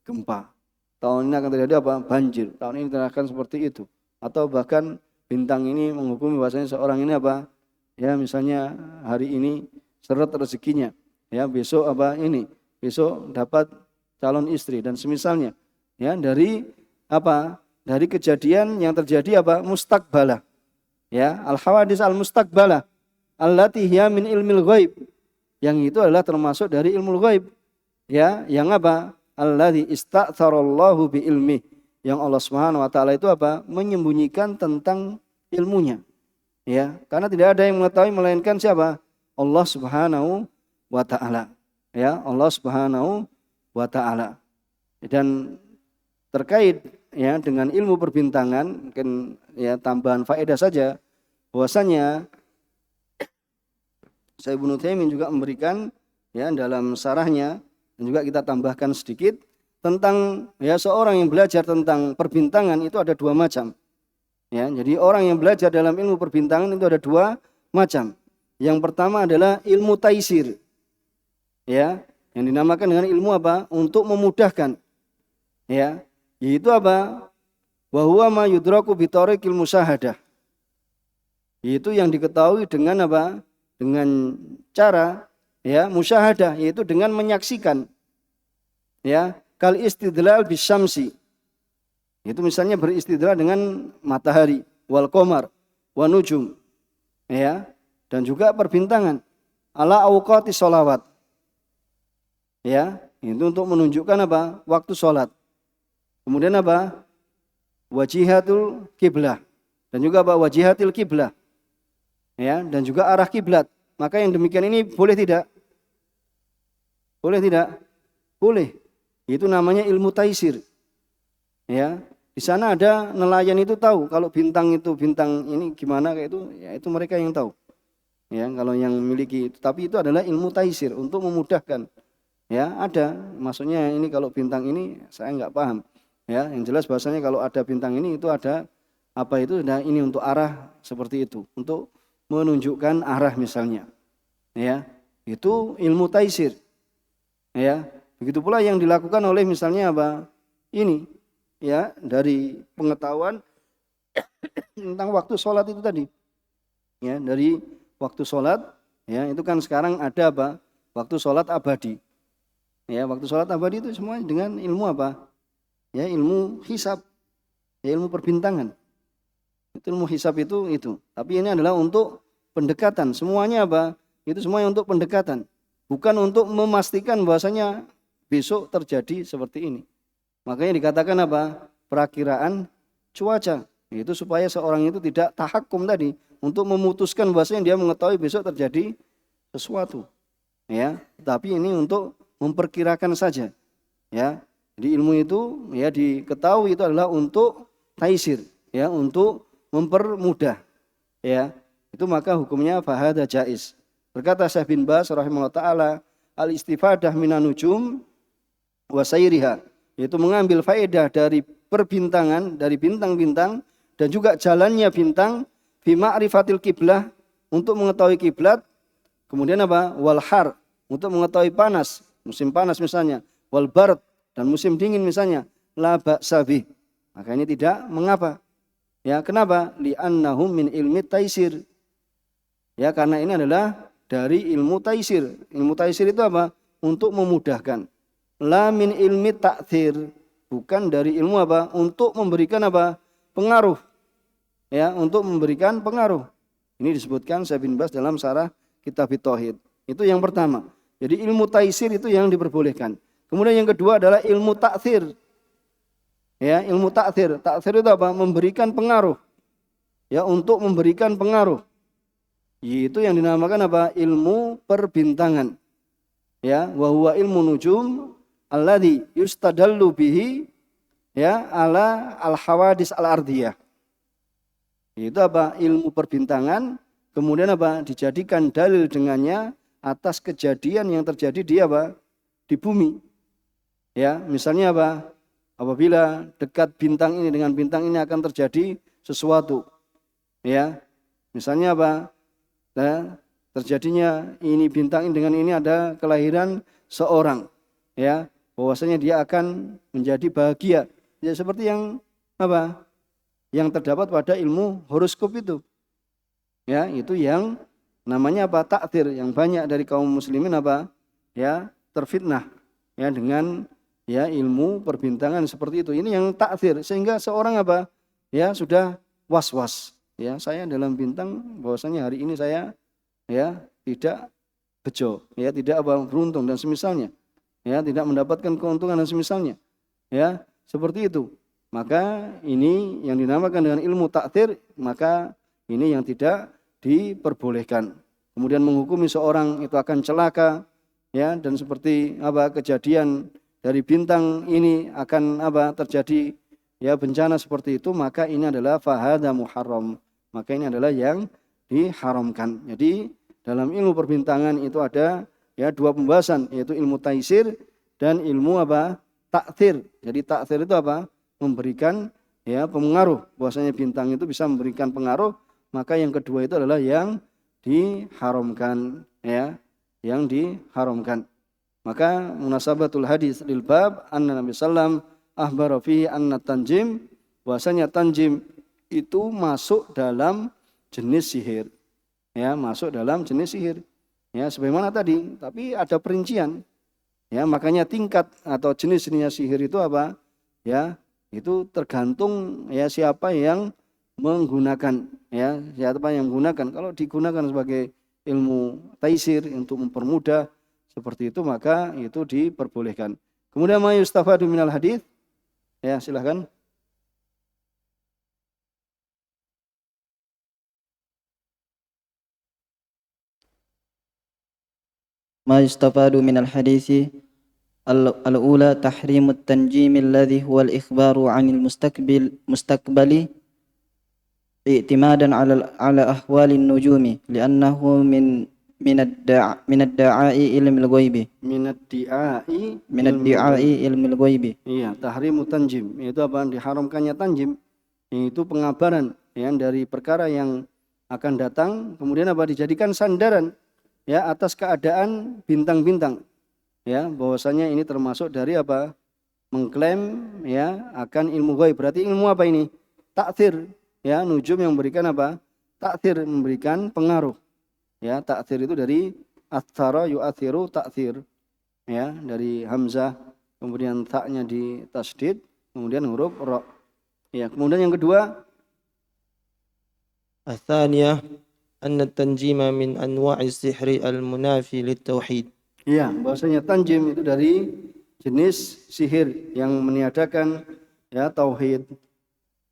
Gempa. Tahun ini akan terjadi apa? Banjir. Tahun ini akan seperti itu. Atau bahkan bintang ini menghukumi bahwasanya seorang ini apa? Ya misalnya hari ini seret rezekinya. Ya besok apa ini? Besok dapat calon istri dan semisalnya. Ya dari apa? Dari kejadian yang terjadi apa? Mustaqbalah. Ya al-hawadits al-mustaqbalah allati hiya min ilmil ghaib. Yang itu adalah termasuk dari ilmu ghaib. Ya, yang apa? Alladzi ista'tsarallahu bi ilmi. Yang Allah Subhanahu wa taala itu apa? Menyembunyikan tentang ilmunya. Ya, karena tidak ada yang mengetahui melainkan siapa? Allah Subhanahu wa taala. Ya, Allah Subhanahu wa taala. Dan terkait ya dengan ilmu perbintangan, mungkin ya tambahan faedah saja bahwasanya Syekh Ibnu Utsaimin juga memberikan ya dalam syarahnya, dan juga kita tambahkan sedikit tentang ya seorang yang belajar tentang perbintangan itu ada dua macam. Ya, jadi orang yang belajar dalam ilmu perbintangan itu ada dua macam. Yang pertama adalah ilmu taisir. Ya, yang dinamakan dengan ilmu apa? Untuk memudahkan. Ya, yaitu apa? Wa huwa ma yudraku bi tariqil musyahadah. Yaitu yang diketahui dengan apa? Dengan cara ya musyahadah, yaitu dengan menyaksikan. Ya, kal istidlal bisyamsi. Itu misalnya beristidlal dengan matahari, wal qamar, wa nujum. Ya, dan juga perbintangan ala awqati sholawat. Ya, itu untuk menunjukkan apa? Waktu sholat. Kemudian apa? Wajihatul kiblah. Dan juga apa? Wajihatil kiblah. Ya, dan juga arah kiblat. Maka yang demikian ini boleh tidak? Boleh tidak? Boleh. Itu namanya ilmu taisir. Ya, di sana ada nelayan itu tahu kalau bintang ini gimana kayak itu, ya itu mereka yang tahu. Ya, kalau yang memiliki itu, tapi itu adalah ilmu taisir untuk memudahkan. Ya, ada. Maksudnya ini kalau bintang ini saya enggak paham. Ya, yang jelas bahasanya kalau ada bintang ini itu ada apa itu, nah ini untuk arah seperti itu, untuk menunjukkan arah misalnya. Ya, itu ilmu taisir. Ya, begitu pula yang dilakukan oleh misalnya apa? Ini ya dari pengetahuan tentang waktu sholat itu tadi. Ya, dari waktu sholat, ya itu kan sekarang ada apa? Waktu sholat abadi. Ya, waktu sholat abadi itu semua dengan ilmu apa? Ya, ilmu hisab, ya, ilmu perbintangan. Itu ilmu hisab itu. Tapi ini adalah untuk pendekatan. Semuanya apa? Itu semuanya untuk pendekatan. Bukan untuk memastikan bahwasanya besok terjadi seperti ini. Makanya dikatakan apa? Perakiraan cuaca. Itu supaya seorang itu tidak tahakum tadi untuk memutuskan bahwasanya dia mengetahui besok terjadi sesuatu. Ya, tapi ini untuk memperkirakan saja. Ya. Jadi ilmu itu ya diketahui itu adalah untuk taisir, ya, untuk mempermudah. Ya. Itu maka hukumnya fahada jaiz. Berkata Syekh bin Baz rahimahullah taala, al-istifadah minan nujum wa sayriha, yaitu mengambil faedah dari perbintangan, dari bintang-bintang dan juga jalannya bintang fi ma'rifatil kiblah, untuk mengetahui kiblat. Kemudian apa? Wal har, untuk mengetahui panas, musim panas misalnya, wal bard, dan musim dingin misalnya, la ba'sa bih. Maka ini tidak mengapa. Ya, kenapa? Li'annahum min ilmi taisir. Ya, karena ini adalah dari ilmu taisir. Ilmu taisir itu apa? Untuk memudahkan. La min ilmi ta'thir, bukan dari ilmu apa? Untuk memberikan apa? Pengaruh. Ya, untuk memberikan pengaruh. Ini disebutkan Syekh bin Baz dalam syarah Kitab Tauhid. Itu yang pertama. Jadi ilmu taisir itu yang diperbolehkan. Kemudian yang kedua adalah ilmu ta'thir. Ya, ilmu ta'thir. Ta'thir itu apa? Memberikan pengaruh. Ya, untuk memberikan pengaruh. Itu yang dinamakan apa? Ilmu perbintangan. Ya, wa huwa ilmu nujum alladhi yustadallu bihi, ya, ala al-hawadis al-ardiyah. Itu apa? Ilmu perbintangan, kemudian apa? Dijadikan dalil dengannya atas kejadian yang terjadi di apa? Di bumi. Ya, misalnya apa? Apabila dekat bintang ini dengan bintang ini akan terjadi sesuatu. Ya. Misalnya apa? Nah, terjadinya ini bintang ini dengan ini ada kelahiran seorang, ya, bahwasanya dia akan menjadi bahagia, ya, seperti yang apa, yang terdapat pada ilmu horoskop itu, ya, itu yang namanya apa, takdir, yang banyak dari kaum muslimin apa, ya, terfitnah, ya, dengan ya ilmu perbintangan seperti itu. Ini yang takdir, sehingga seorang apa, ya, sudah was-was. Ya, saya dalam bintang bahwasanya hari ini saya ya tidak bejo, ya tidak apa beruntung dan semisalnya, ya tidak mendapatkan keuntungan dan semisalnya, ya seperti itu. Maka ini yang dinamakan dengan ilmu takdir, maka ini yang tidak diperbolehkan. Kemudian menghukumi seorang itu akan celaka, ya, dan seperti apa kejadian dari bintang ini akan apa terjadi ya bencana seperti itu, maka ini adalah fahada muharram. Maka ini adalah yang diharamkan. Jadi dalam ilmu perbintangan itu ada ya dua pembahasan, yaitu ilmu taisir dan ilmu apa? Taktir. Jadi taktir itu apa? Memberikan ya pengaruh. Bahwasanya bintang itu bisa memberikan pengaruh, maka yang kedua itu adalah yang diharamkan, ya, yang diharamkan. Maka munasabatul hadis lil bab anna Nabi sallam ahbara fihi anna tanjim, bahwasanya tanjim itu masuk dalam jenis sihir, ya, masuk dalam jenis sihir, ya, sebagaimana tadi, tapi ada perincian, ya, makanya tingkat atau jenis-jenisnya sihir itu apa, ya, itu tergantung ya siapa yang menggunakan, ya, siapa yang menggunakan. Kalau digunakan sebagai ilmu taisir untuk mempermudah seperti itu, maka itu diperbolehkan. Kemudian ma yustafadu minal hadis, ya, silakan. ما يستفاد من الحديث الأولى تحريم التنجيم الذي هو الإخبار عن المستقبل اعتمادا على أحوال النجوم لأنه من ادعاء علم الغيب من ادعاء علم الغيب. Iya, tahrimu tanjim, itu apa? Diharamkannya tanjim, itu pengabaran ya dari perkara yang akan datang, kemudian apa? Dijadikan sandaran ya atas keadaan bintang-bintang, ya, bahwasanya ini termasuk dari apa? mengklaim ya akan ilmu ghaib. Berarti ilmu apa ini? Ta'thir, ya, nujum yang memberikan apa? Ta'thir, memberikan pengaruh. Ya, ta'thir itu dari athara yu'athiru ta'thir. Ya, dari hamzah, kemudian ta'nya di tasdid, kemudian huruf ra. Ya, kemudian yang kedua, الثانية أن التنجيم من أنواع السحر المنافي للتوحيد. ya, bahwasanya tanjim itu dari jenis sihir yang meniadakan ya tauhid.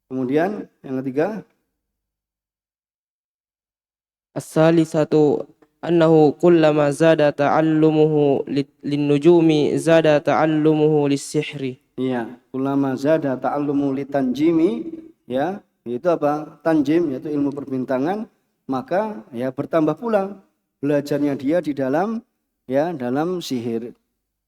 Kemudian yang ketiga, As-salisatu annahu kullama zada ta'allumuhu lin-nujumi zada ta'allumuhu lis-sihri. iya, ulama zada ta'allumu litanjimi, ya, itu apa? Tanjim yaitu ilmu perbintangan, maka ya bertambah pula belajarnya dia di dalam ya dalam sihir.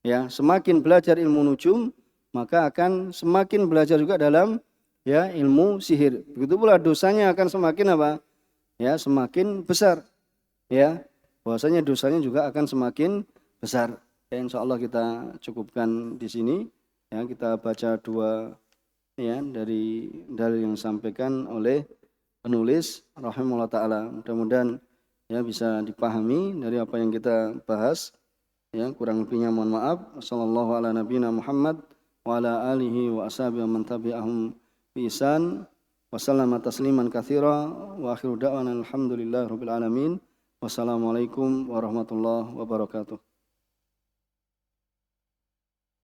Ya, semakin belajar ilmu nujum, maka akan semakin belajar juga dalam ya ilmu sihir. Begitu pula dosanya akan semakin apa? Ya, semakin besar. Ya, bahwasanya dosanya juga akan semakin besar. Ya, insyaallah kita cukupkan di sini. Ya, kita baca dua ya dari dalil yang disampaikan oleh penulis rahimahullah taala. Mudah-mudahan ya bisa dipahami dari apa yang kita bahas. Ya, kurang lebihnya mohon maaf. Wassallallahu ala nabiyina Muhammad wa ala alihi wa ashabihi wa man tabi'ahum bi ihsan. Wasallama tasliman katsira wa akhiru da'wana alhamdulillahi rabbil alamin. Wassalamualaikum warahmatullahi wabarakatuh.